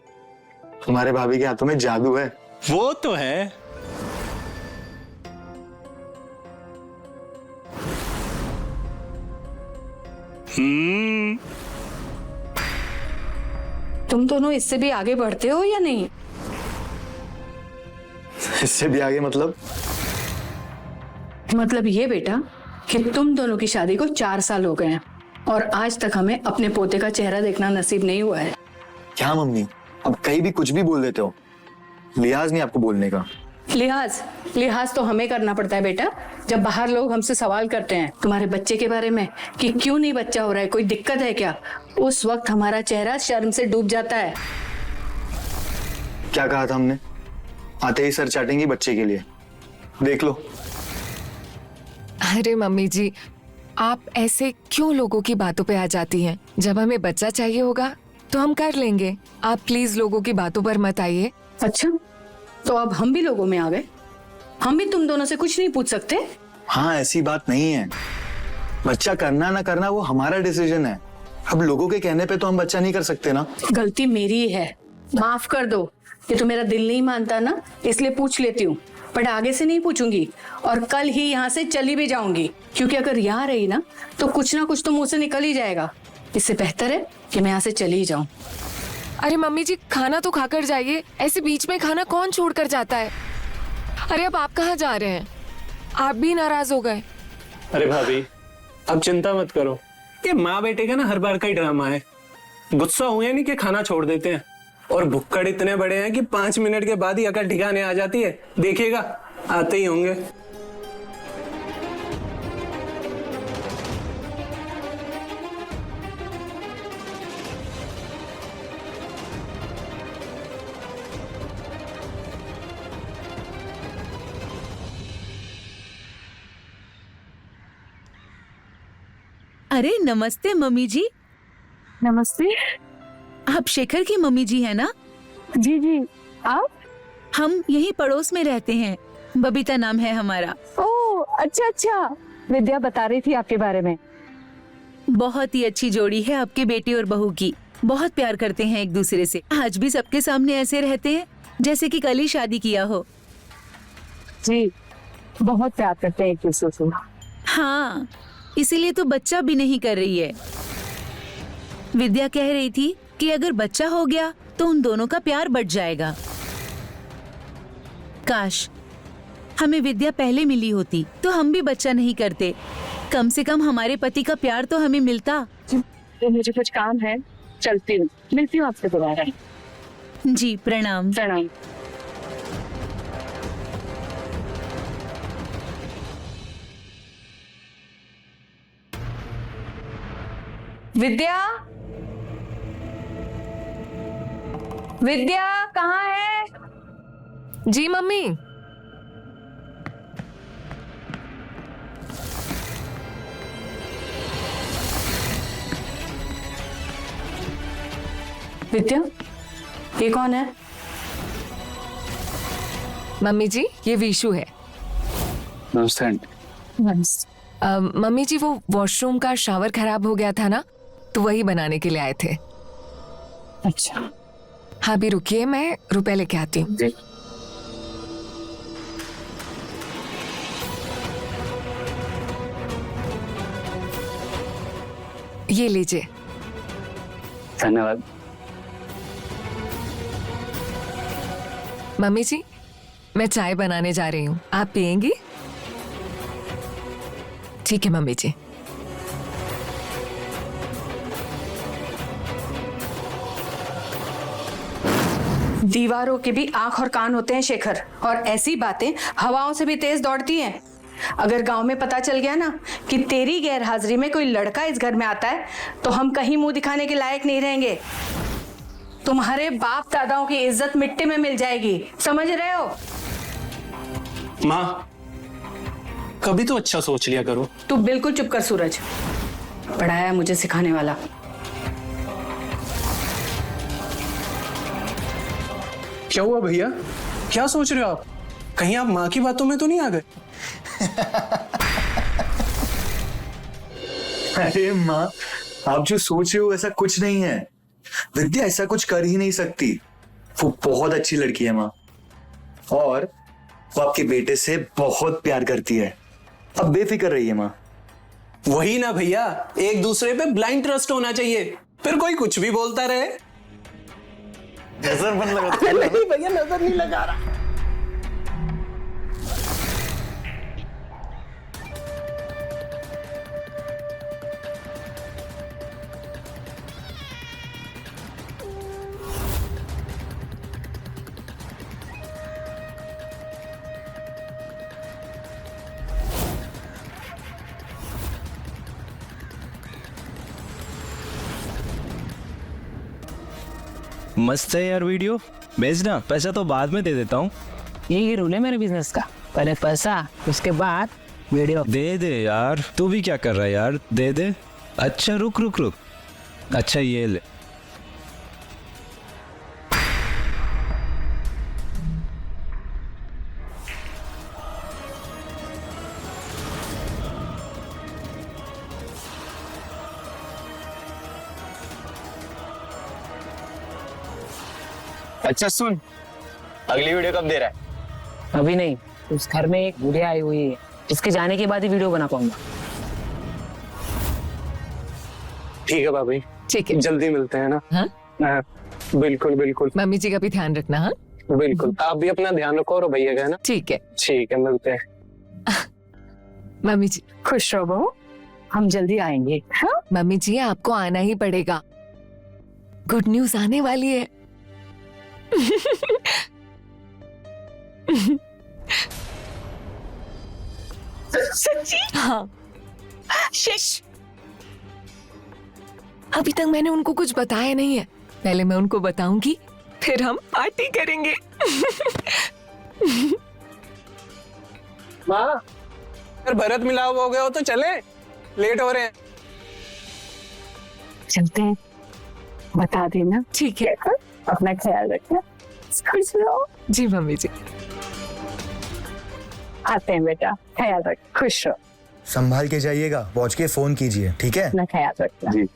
तुम्हारे भाभी के हाथों में जादू है। वो तो है। तुम दोनों इससे भी आगे बढ़ते हो या नहीं? इससे भी आगे मतलब ये बेटा कि तुम दोनों की शादी को 4 साल हो गए हैं और आज तक हमें अपने पोते का चेहरा देखना नसीब नहीं हुआ है। क्या मम्मी, अब कहीं भी कुछ भी बोल देते हो, लिहाज नहीं आपको बोलने का। लिहाज तो हमें करना पड़ता है बेटा, जब बाहर लोग हमसे सवाल करते हैं तुम्हारे बच्चे के बारे में कि क्यों नहीं बच्चा हो रहा है, कोई दिक्कत है क्या, उस वक्त हमारा चेहरा शर्म से डूब जाता है। क्या कहा था हमने? आते ही सर चाटेंगी बच्चे के लिए, देख लो। अरे मम्मी जी, आप ऐसे क्यों लोगों की बातों पे आ जाती हैं? जब हमें बच्चा चाहिए होगा तो हम कर लेंगे, आप प्लीज लोगों की बातों पर मत आइए। अच्छा, तो अब हम भी लोगों में आ गए? हम भी तुम दोनों से कुछ नहीं पूछ सकते? हाँ, ऐसी बात नहीं है। बच्चा करना ना करना वो हमारा डिसीजन है। अब लोगों के कहने पे तो हम बच्चा नहीं कर सकते ना। गलती मेरी है, माफ कर दो। ये तो मेरा दिल नहीं मानता ना, इसलिए पूछ लेती हूँ, बट आगे से नहीं पूछूंगी और कल ही यहाँ से चली भी जाऊंगी, क्योंकि अगर यहाँ रही ना तो कुछ ना कुछ तो मुंह से निकल ही जाएगा। इससे बेहतर है कि मैं यहाँ से चली ही जाऊं। अरे मम्मी जी, खाना तो खाकर जाइए, ऐसे बीच में खाना कौन छोड़ कर जाता है? अरे अब आप कहाँ जा रहे हैं? आप भी नाराज हो गए। अरे भाभी, अब चिंता मत करो, ये माँ बेटे का ना हर बार का ही ड्रामा है। गुस्सा हुए नहीं कि खाना छोड़ देते हैं, और भुक्कड़ इतने बड़े हैं कि 5 मिनट के बाद ही अकल ठिकाने आ जाती है। देखिएगा, आते ही होंगे। अरे नमस्ते मम्मी जी। नमस्ते। आप शेखर की मम्मी जी है ना? जी जी। आप? हम यही पड़ोस में रहते हैं, बबीता नाम है हमारा। ओह अच्छा अच्छा, विद्या बता रही थी आपके बारे में। बहुत ही अच्छी जोड़ी है आपके बेटे और बहू की, बहुत प्यार करते हैं एक दूसरे से। आज भी सबके सामने ऐसे रहते हैं जैसे कि कल ही शादी किया हो। जी, बहुत प्यार करते हैं एक दूसरे से। हाँ, इसीलिए तो बच्चा भी नहीं कर रही है। विद्या कह रही थी कि अगर बच्चा हो गया तो उन दोनों का प्यार बढ़ जाएगा। काश हमें विद्या पहले मिली होती तो हम भी बच्चा नहीं करते, कम से कम हमारे पति का प्यार तो हमें मिलता। तो मुझे कुछ काम है, चलती हूँ, मिलती हूँ आपसे दोबारा। जी प्रणाम। प्रणाम। विद्या, विद्या कहाँ है? जी मम्मी। विद्या, ये कौन है? मम्मी जी, ये विशु है। नमस्ते। मम्मी जी, वो वॉशरूम का शावर खराब हो गया था ना, तो वही बनाने के लिए आए थे। अच्छा। हाँ, भी रुकिए, मैं रुपए लेके आती हूँ। ये लीजिए। धन्यवाद। मम्मी जी, मैं चाय बनाने जा रही हूँ, आप पियेंगी? ठीक है मम्मी जी। दीवारों के भी आंख और कान होते हैं शेखर, और ऐसी बातें हवाओं से भी तेज दौड़ती हैं। अगर गांव में पता चल गया ना कि तेरी गैर हाजिरी में कोई लड़का इस घर में आता है तो हम कहीं मुंह दिखाने के लायक नहीं रहेंगे। तुम्हारे बाप दादाओं की इज्जत मिट्टी में मिल जाएगी, समझ रहे हो? माँ, कभी तो अच्छा सोच लिया करो। तू बिल्कुल चुप कर सूरज, पढ़ाया मुझे सिखाने वाला। क्या हुआ भैया, क्या सोच रहे हो आप? कहीं आप माँ की बातों में तो नहीं आ गए? अरे माँ, आप जो सोच रहे हो ऐसा कुछ नहीं है। विद्या ऐसा कुछ कर ही नहीं सकती, वो बहुत अच्छी लड़की है माँ, और वो आपके बेटे से बहुत प्यार करती है। अब बेफिक्र रहिए माँ। वही ना भैया, एक दूसरे पे ब्लाइंड ट्रस्ट होना चाहिए, फिर कोई कुछ भी बोलता रहे। नजर बन लगा। नहीं भैया नजर नहीं लगा रहा। मस्त है यार वीडियो, भेजना। पैसा तो बाद में दे देता हूँ। यही रूल है मेरे बिजनेस का, पहले पैसा उसके बाद वीडियो। दे दे यार, तू भी क्या कर रहा है यार, दे दे। अच्छा रुक रुक रुक, अच्छा ये ले। अच्छा सुन, अगली वीडियो कब दे रहा है? अभी नहीं, उस घर में एक बुढ़िया आई हुई है, इसके जाने के बाद ही वीडियो बना पाऊंगा। ठीक है भाभी, ठीक है, जल्दी मिलते हैं ना। हाँ? बिल्कुल बिल्कुल। मम्मी जी का भी ध्यान रखना। हाँ बिल्कुल, आप भी अपना ध्यान रखो और भैया का ना। ठीक है। ठीक है, मिलते हैं। मम्मी जी खुश रहो बहू, हम जल्दी आएंगे। हाँ? मम्मी जी आपको आना ही पड़ेगा, गुड न्यूज आने वाली है। सच्ची? हाँ। शिश, अभी तक मैंने उनको कुछ बताया नहीं है, पहले मैं उनको बताऊंगी, फिर हम पार्टी करेंगे। माँ, अगर भरत मिलाप हो गया हो तो चले, लेट हो रहे हैं। चलते हैं, बता देना। ठीक है, अपना ख्याल रखना, खुश रहो। जी मम्मी जी। आते हैं बेटा, ख्याल रख, खुश रहो। संभाल के जाइएगा, पहुंच के फोन कीजिए, ठीक है? अपना ख्याल रखना जी।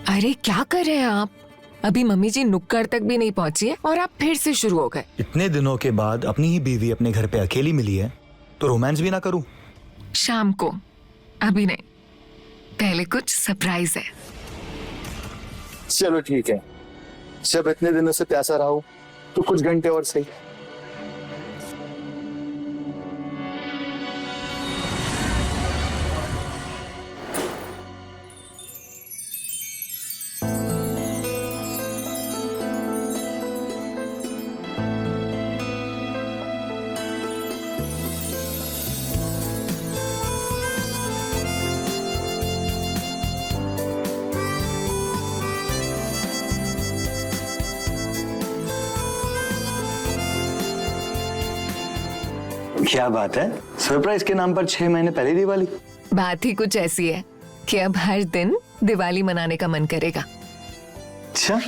अरे क्या कर रहे हैं आप? अभी मम्मी जी नुक्कड़ तक भी नहीं पहुंची है और आप फिर से शुरू हो गए। इतने दिनों के बाद अपनी ही बीवी अपने घर पे अकेली मिली है, तो रोमांस भी ना करूं? शाम को, अभी नहीं, पहले कुछ सरप्राइज है। चलो ठीक है, जब इतने दिनों से प्यासा रहा हूं, तो कुछ घंटे और सही। क्या बात है, सरप्राइज के नाम पर 6 महीने पहले दिवाली। बात ही कुछ ऐसी है कि अब हर दिन दिवाली मनाने का मन करेगा। अच्छा,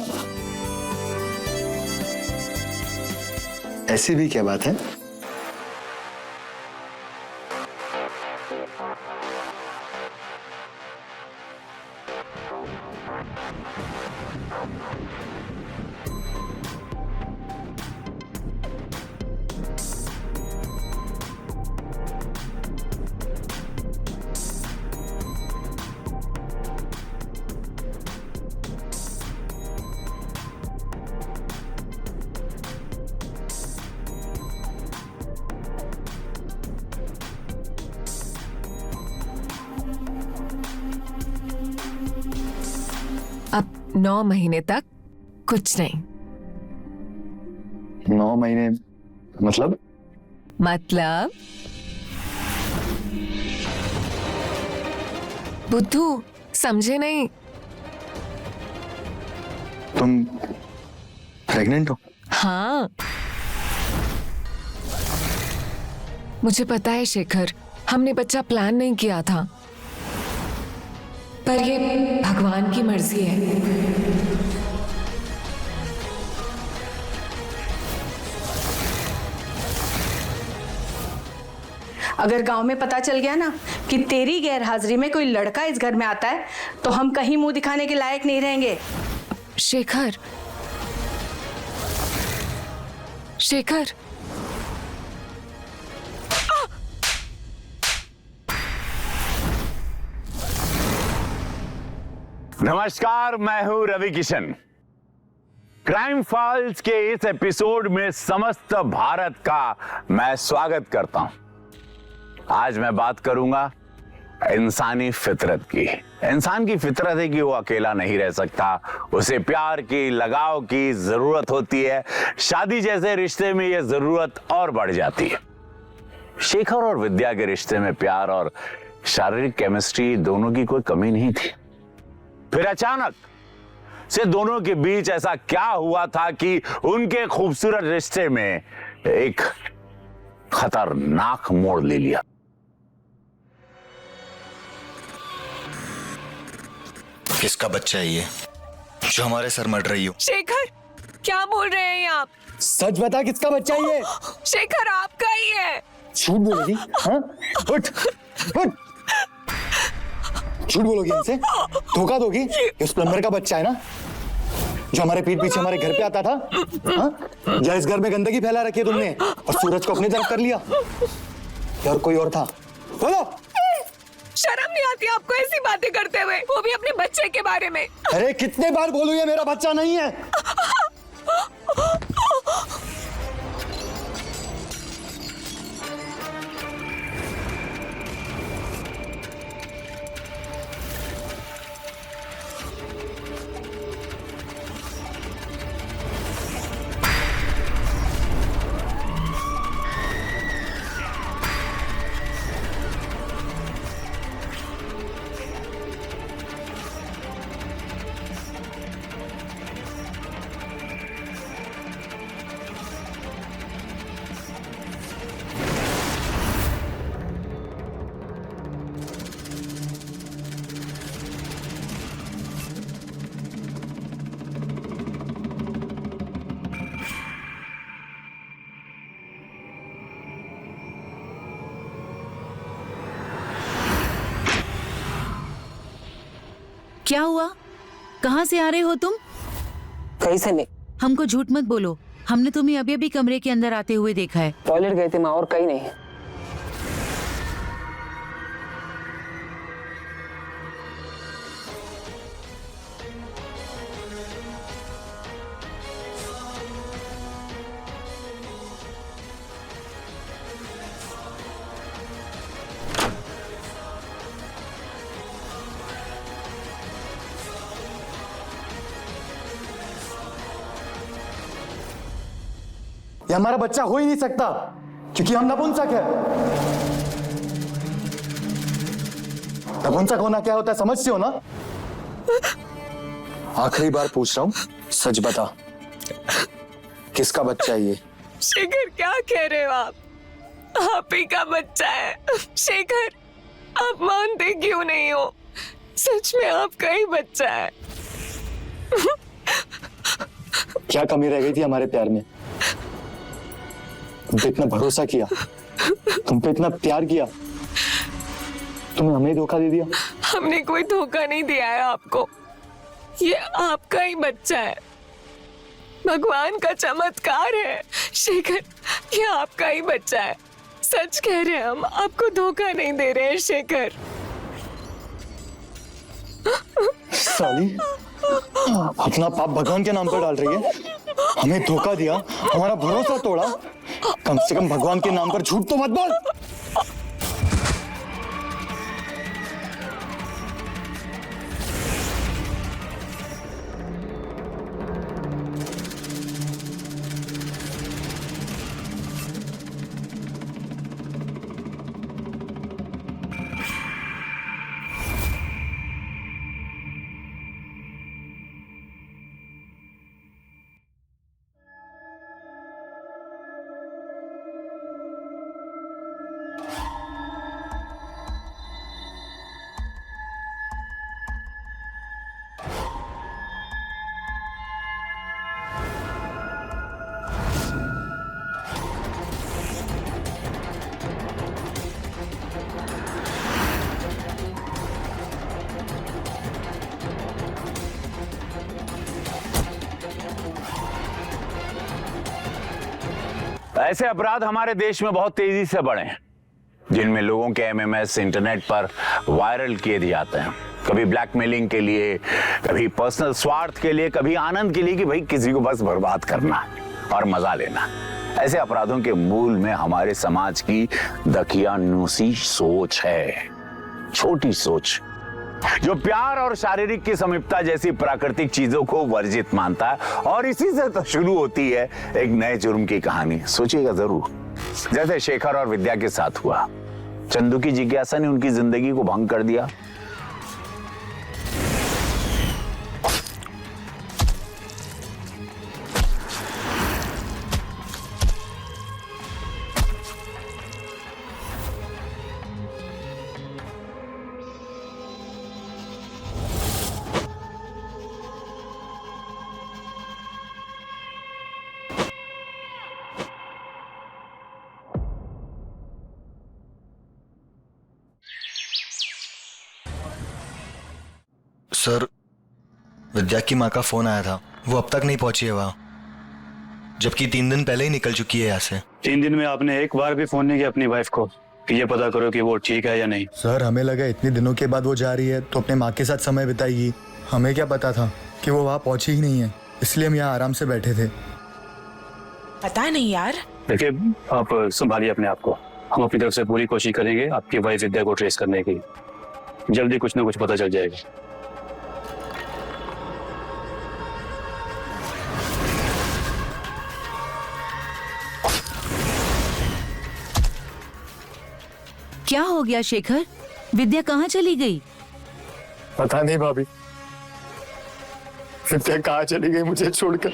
ऐसी भी क्या बात है? अब 9 महीने तक कुछ नहीं। 9 महीने मतलब? मतलब बुद्धू समझे नहीं? तुम प्रेग्नेंट हो? हाँ, मुझे पता है शेखर, हमने बच्चा प्लान नहीं किया था, पर ये भगवान की मर्जी है। अगर गांव में पता चल गया ना कि तेरी गैर हाजिरी में कोई लड़का इस घर में आता है तो हम कहीं मुंह दिखाने के लायक नहीं रहेंगे। शेखर, शेखर, नमस्कार, मैं हूं रवि किशन। क्राइम फाइल्स के इस एपिसोड में समस्त भारत का मैं स्वागत करता हूं। आज मैं बात करूंगा इंसानी फितरत की। इंसान की फितरत है कि वो अकेला नहीं रह सकता, उसे प्यार की, लगाव की जरूरत होती है। शादी जैसे रिश्ते में यह जरूरत और बढ़ जाती है। शेखर और विद्या के रिश्ते में प्यार और शारीरिक केमिस्ट्री दोनों की कोई कमी नहीं थी। फिर अचानक से दोनों के बीच ऐसा क्या हुआ था कि उनके खूबसूरत रिश्ते में एक खतरनाक मोड़ ले लिया। किसका बच्चा है ये जो हमारे सर मर रही हो? शेखर, क्या बोल रहे हैं आप? सच बता, किसका बच्चा है ये? शेखर, आपका ही है। झूठ बोलोगी? हाँ? उठ, उठ। झूठ बोलोगी इनसे? धोखा दोगी? इस प्लम्बर का बच्चा है ना, जो हमारे पीठ पीछे हमारे घर पे आता था? हाँ? या इस घर में गंदगी फैला रखी है तुमने और सूरज को अपनी तरफ कर लिया? या और कोई और था? बोलो। शर्म नहीं आती आपको ऐसी बातें करते हुए, वो भी अपने बच्चे के बारे में? अरे कितने बार बोलूं, ये मेरा बच्चा नहीं है। क्या हुआ? कहाँ से आ रहे हो तुम? कहीं से नहीं। हमको झूठ मत बोलो, हमने तुम्हें अभी अभी कमरे के अंदर आते हुए देखा है। टॉयलेट गए थे माँ, और कहीं नहीं। ये हमारा बच्चा हो ही नहीं सकता क्योंकि हम नपुंसक है। नपुंसक होना क्या होता है समझते हो ना? आखिरी बार पूछ रहा हूं, सच बता, किसका बच्चा है ये? शेखर, क्या कह रहे हो आप? आप ही का बच्चा है। शेखर, आप मानते क्यों नहीं हो? सच में आपका ही बच्चा है। क्या कमी रह गई थी हमारे प्यार में? तुम पे इतना भरोसा किया, तुम पे इतना प्यार किया, तुमने हमें धोखा दे दिया। हमने कोई धोखा नहीं दिया है आपको, ये आपका ही बच्चा है। भगवान का चमत्कार है। शेखर, ये आपका ही बच्चा है। सच कह रहे हैं हम, आपको धोखा नहीं दे रहे हैं शेखर। साली, अपना पाप भगवान के नाम पर डाल रही है। हमें धोखा दिया, हमारा भरोसा तोड़ा, कम से कम भगवान के नाम पर झूठ तो मत बोल। ऐसे अपराध हमारे देश में बहुत तेजी से बढ़े हैं, जिनमें लोगों के एमएमएस इंटरनेट पर वायरल किए जाते हैं। कभी ब्लैकमेलिंग के लिए, कभी पर्सनल स्वार्थ के लिए, कभी आनंद के लिए कि भाई किसी को बस बर्बाद करना और मजा लेना। ऐसे अपराधों के मूल में हमारे समाज की दकियानूसी सोच है, छोटी सोच, जो प्यार और शारीरिक की समीपता जैसी प्राकृतिक चीजों को वर्जित मानता है। और इसी से तो शुरू होती है एक नए जुर्म की कहानी। सोचिएगा जरूर, जैसे शेखर और विद्या के साथ हुआ। चंदू की जिज्ञासा ने उनकी जिंदगी को भंग कर दिया। सर, विद्या की माँ का फोन आया था, वो अब तक नहीं पहुंची है वहाँ, जबकि 3 दिन पहले ही निकल चुकी है यहाँ से। 3 दिन में आपने एक बार भी फोन नहीं किया अपनी वाइफ को कि ये पता करो कि वो ठीक है या नहीं? सर, हमें लगा इतने दिनों के बाद वो जा रही है तो अपने माँ के साथ समय बिताएगी। हमें क्या पता था कि वो वहाँ पहुंची ही नहीं है, इसलिए हम यहाँ आराम से बैठे थे। पता नहीं यार। देखिए, आप संभालिए अपने आप को। हम अपनी तरफ से पूरी कोशिश करेंगे आपकी वाइफ विद्या को ट्रेस करने की। जल्दी कुछ ना कुछ पता चल जाएगा। क्या हो गया शेखर? विद्या कहाँ चली गई? पता नहीं भाभी, विद्या कहाँ चली गई मुझे छोड़कर।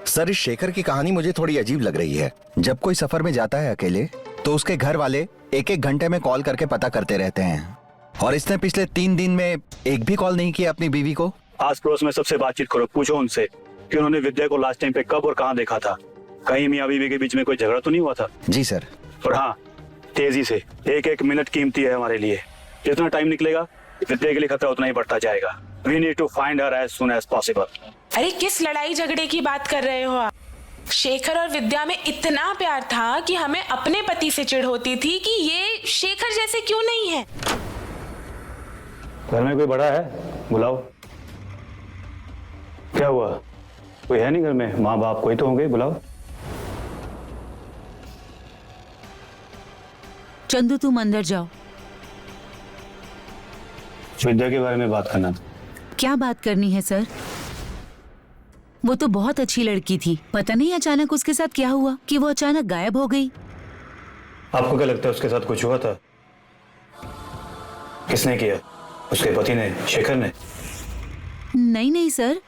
सर, इस शेखर की कहानी मुझे थोड़ी अजीब लग रही है। जब कोई सफर में जाता है अकेले तो उसके घर वाले 1-1 घंटे में कॉल करके पता करते रहते हैं, और इसने पिछले 3 दिन में एक भी कॉल नहीं किया अपनी बीवी को। आस पड़ोस में सबसे बातचीत करो, पूछो उनसे कि उन्होंने विद्या को लास्ट टाइम पे कब और कहाँ देखा था। कहीं मियाँ बीवी के बीच में कोई झगड़ा तो नहीं हुआ था? जी सर। और हाँ, तेजी से, 1-1 मिनट कीमती है हमारे लिए। जितना टाइम निकलेगा विद्या के लिए खतरा उतना ही बढ़ता जाएगा। We need to find her as soon as possible. अरे किस लड़ाई झगड़े की बात कर रहे हो आप? शेखर और विद्या में इतना प्यार था कि हमें अपने पति से चिढ़ होती थी कि ये शेखर जैसे क्यों नहीं है। घर में कोई बड़ा है? बुलाओ। क्या हुआ? कोई है नहीं घर में? माँ बाप कोई तो होंगे, बुलाओ। चंदू, तुम अंदर जाओ। विद्या के बारे में बात करना था। क्या बात करनी है सर? वो तो बहुत अच्छी लड़की थी। पता नहीं अचानक उसके साथ क्या हुआ कि वो अचानक गायब हो गई। आपको क्या लगता है उसके साथ कुछ हुआ था? किसने किया? उसके पति ने, शेखर ने? नहीं नहीं सर,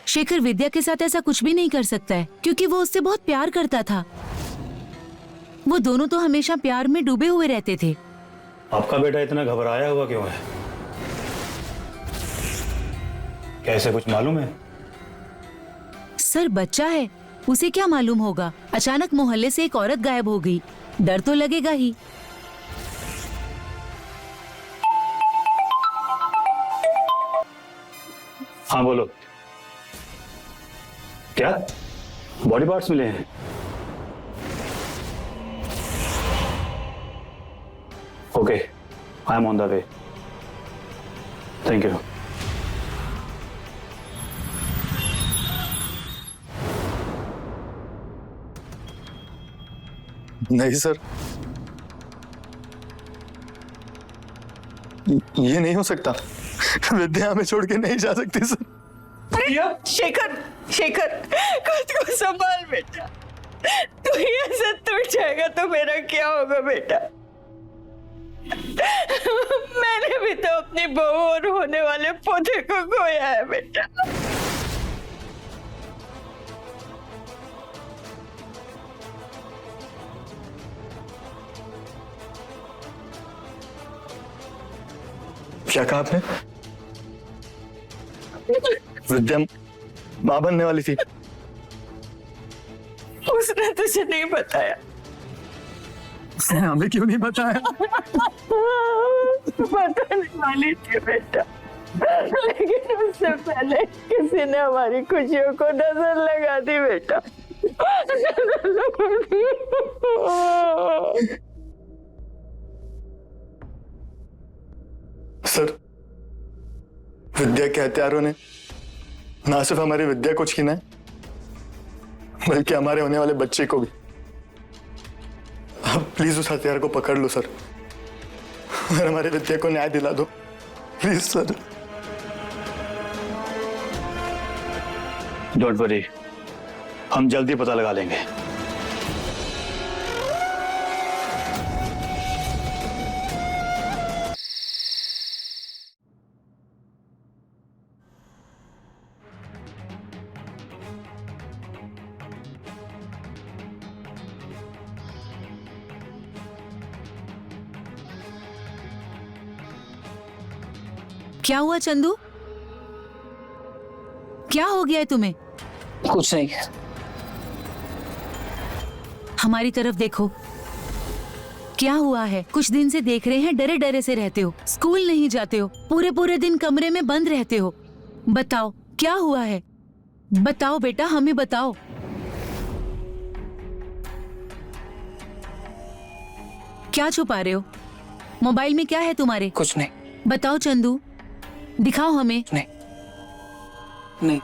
शेखर विद्या के साथ ऐसा कुछ भी नहीं कर सकता है, क्योंकि वो उससे बहुत प्यार करता था। वो दोनों तो हमेशा प्यार में डूबे हुए रहते थे। आपका बेटा इतना घबराया हुआ क्यों है? क्या ऐसा कुछ मालूम है? सर, बच्चा है, उसे क्या मालूम होगा। अचानक मोहल्ले से एक औरत गायब हो गई, डर तो लगेगा ही। हाँ बोलो। क्या बॉडी पार्ट्स मिले हैं? Okay, I am on the way. Thank you. नहीं सर, ये नहीं हो सकता। विद्या हमें छोड़ के नहीं जा सकती सर। अरे शेखर, शेखर, खुद को संभाल बेटा। तू ये सब टूट जाएगा तो मेरा क्या होगा बेटा? मैंने भी तो अपनी बहू और होने वाले पोते को खोया है बेटा। क्या कहा आपने? विद्या मां बनने वाली थी। उसने मैंने तुझे नहीं बताया। उसने हमें क्यों नहीं बताया? बताने वाली थी बेटा, लेकिन उससे पहले किसी ने हमारी खुशियों को नजर लगा दी बेटा। सर, विद्या के हत्यारों ने ना सिर्फ हमारी विद्या को छीना है, बल्कि हमारे होने वाले बच्चे को भी। आप प्लीज उस हथियार को पकड़ लो सर, और हमारी विद्या को न्याय दिला दो, प्लीज सर। डोंट वरी, हम जल्दी पता लगा लेंगे। क्या हुआ चंदू? क्या हो गया है तुम्हें? कुछ नहीं। हमारी तरफ देखो, क्या हुआ है? कुछ दिन से देख रहे हैं डरे डरे से रहते हो, स्कूल नहीं जाते हो, पूरे पूरे दिन कमरे में बंद रहते हो। बताओ क्या हुआ है? बताओ बेटा, हमें बताओ। क्या छुपा रहे हो? मोबाइल में क्या है तुम्हारे? कुछ नहीं। बताओ चंदू, दिखाओ हमें। नहीं नहीं।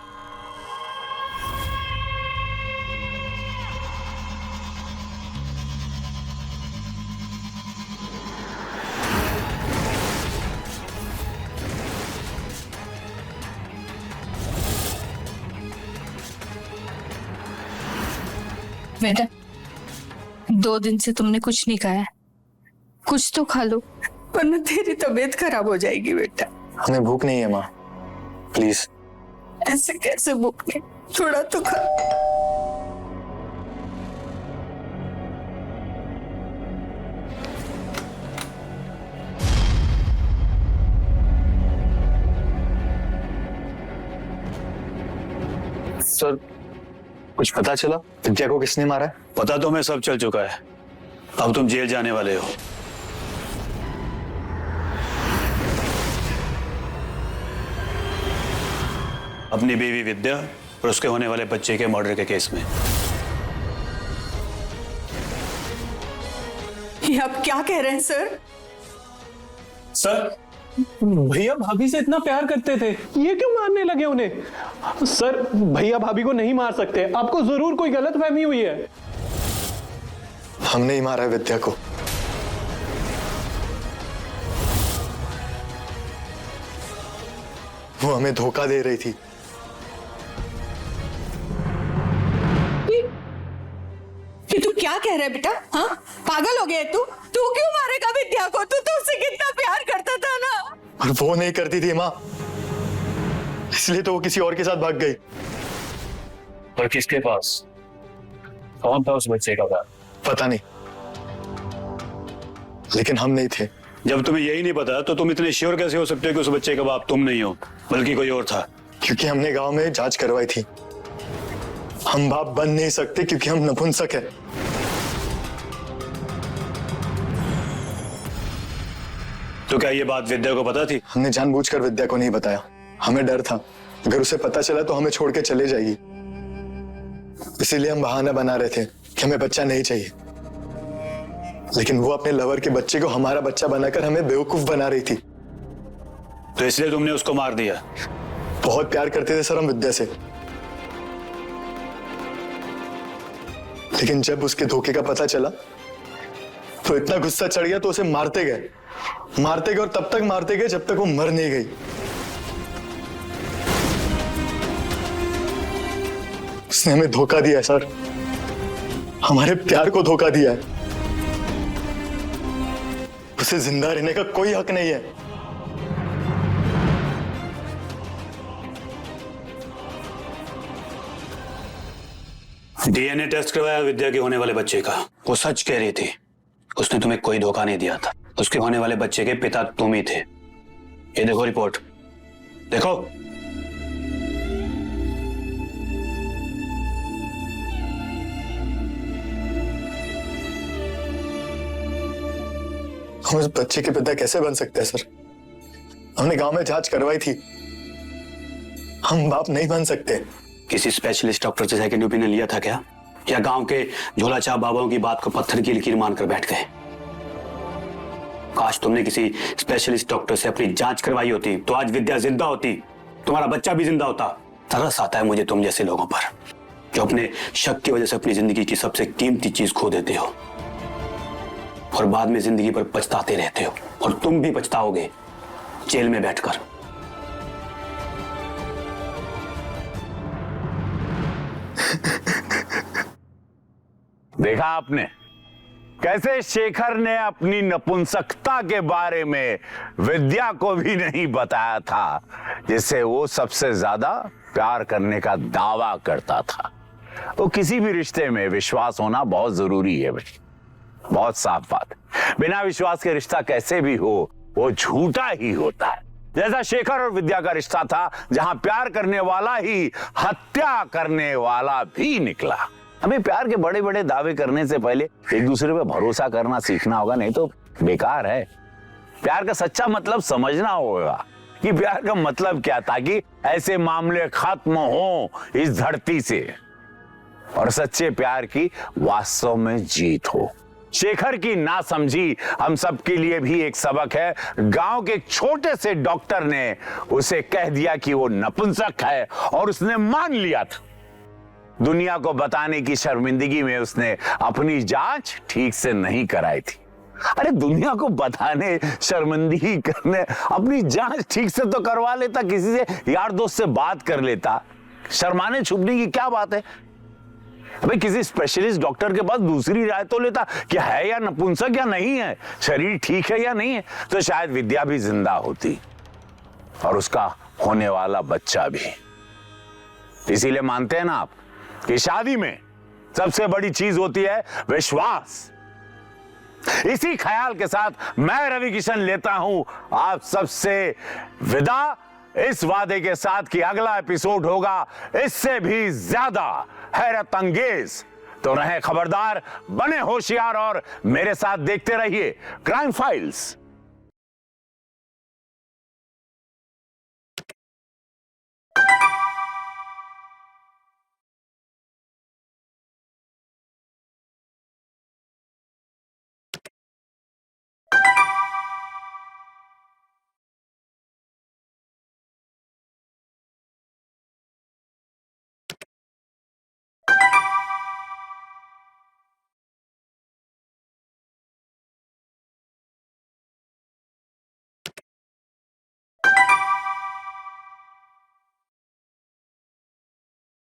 बेटा, 2 दिन से तुमने कुछ नहीं खाया, कुछ तो खा लो, वरना तेरी तबीयत खराब हो जाएगी बेटा। हमें भूख नहीं है माँ, प्लीज। ऐसे कैसे भूख नहीं? थोड़ा तो खा। सर, कुछ पता चला विद्या को किसने मारा है? पता तो हमें सब चल चुका है। अब तुम जेल जाने वाले हो। अपनी बीवी विद्या और उसके होने वाले बच्चे के मर्डर के केस में। ये आप क्या कह रहे हैं सर? सर, भैया भाभी से इतना प्यार करते थे, ये क्यों मारने लगे उन्हें? सर, भैया भाभी को नहीं मार सकते, आपको जरूर कोई गलतफहमी हुई है। हमने ही मारा है विद्या को। वो हमें धोखा दे रही थी। ये तू क्या कह रहा है बेटा? हाँ, पागल हो गया तू? तू क्यों मारेगा विद्या को? तू तो उससे कितना प्यार करता था ना। और वो नहीं करती थी माँ, इसलिए तो वो किसी और के साथ भाग गई। और किसके पास? कौन था उस बच्चे का बाप? पता नहीं, लेकिन हम नहीं थे। जब तुम्हें यही नहीं पता तो तुम इतने श्योर कैसे हो सकते हो कि उस बच्चे का बाप तुम नहीं हो बल्कि कोई और था? क्योंकि हमने गांव में जांच करवाई थी। हम बाप बन नहीं सकते क्योंकि हम नपुंसक हैं। तो क्या ये बात विद्या को पता थी? हमने जानबूझकर विद्या को नहीं बताया, हमें डर था अगर उसे पता चला तो हमें छोड़ के चले जाएगी। इसीलिए हम बहाना बना रहे थे कि हमें बच्चा नहीं चाहिए, लेकिन वो अपने लवर के बच्चे को हमारा बच्चा बनाकर हमें बेवकूफ बना रही थी। तो इसलिए तुमने उसको मार दिया? बहुत प्यार करते थे सर हम विद्या से, लेकिन जब उसके धोखे का पता चला तो इतना गुस्सा चढ़ गया तो उसे मारते गए और तब तक मारते गए जब तक वो मर नहीं गई। उसने हमें धोखा दिया है सर, हमारे प्यार को धोखा दिया है। उसे जिंदा रहने का कोई हक नहीं है। डीएनए टेस्ट करवाया विद्या के होने वाले बच्चे का, वो सच कह रही थी। उसने तुम्हें कोई धोखा नहीं दिया था। उसके होने वाले बच्चे के पिता तुम ही थे। ये देखो रिपोर्ट, देखो। हम उस बच्चे के पिता कैसे बन सकते हैं सर? हमने गांव में जांच करवाई थी, हम बाप नहीं बन सकते। किसी स्पेशलिस्ट डॉक्टर से सेकंड ओपिनियन लिया था क्या, या गांव के झोला छाप बाबाओं की बात को पत्थर की लकीर मानकर बैठ गए? काश तुमने किसी स्पेशलिस्ट डॉक्टर से अपनी जांच करवाई होती तो आज विद्या जिंदा होती, तुम्हारा बच्चा भी जिंदा होता। तरस आता है मुझे तुम जैसे लोगों पर, जो अपने शक की वजह से अपनी जिंदगी की सबसे कीमती चीज खो देते हो और बाद में जिंदगी पर पछताते रहते हो। और तुम भी पछताओगे जेल में बैठकर। देखा आपने कैसे शेखर ने अपनी नपुंसकता के बारे में विद्या को भी नहीं बताया था, जिससे वो सबसे ज्यादा प्यार करने का दावा करता था। तो किसी भी रिश्ते में विश्वास होना बहुत जरूरी है भाई, बहुत साफ बात। बिना विश्वास के रिश्ता कैसे भी हो वो झूठा ही होता है। जैसा शेखर और विद्या का रिश्ता था, जहां प्यार करने वाला ही हत्या करने वाला भी निकला। हमें प्यार के बड़े बड़े दावे करने से पहले एक दूसरे पे भरोसा करना सीखना होगा, नहीं तो बेकार है। प्यार का सच्चा मतलब समझना होगा कि प्यार का मतलब क्या, ताकि ऐसे मामले खत्म हो इस धरती से और सच्चे प्यार की वास्तव में जीत हो। शेखर की नासमझी हम सबके लिए भी एक सबक है। गांव के एक छोटे से डॉक्टर ने उसे कह दिया कि वो नपुंसक है और उसने मान लिया था। दुनिया को बताने की शर्मिंदगी में उसने अपनी जांच ठीक से नहीं कराई थी। अरे दुनिया को बताने, शर्मिंदगी करने, अपनी जांच ठीक से तो करवा लेता, किसी से यार दोस्त से बात कर लेता। शर्माने छुपने की क्या बात है? अबे किसी स्पेशलिस्ट डॉक्टर के पास दूसरी राय तो लेता कि है या नपुंसक या नहीं है, शरीर ठीक है या नहीं है, तो शायद विद्या भी जिंदा होती और उसका होने वाला बच्चा भी। इसीलिए मानते हैं ना आप कि शादी में सबसे बड़ी चीज होती है विश्वास। इसी ख्याल के साथ मैं रवि किशन लेता हूं आप सबसे विदा, इस वादे के साथ कि अगला एपिसोड होगा इससे भी ज्यादा हैरत अंगेज। तो रहे खबरदार, बने होशियार और मेरे साथ देखते रहिए क्राइम फाइल्स।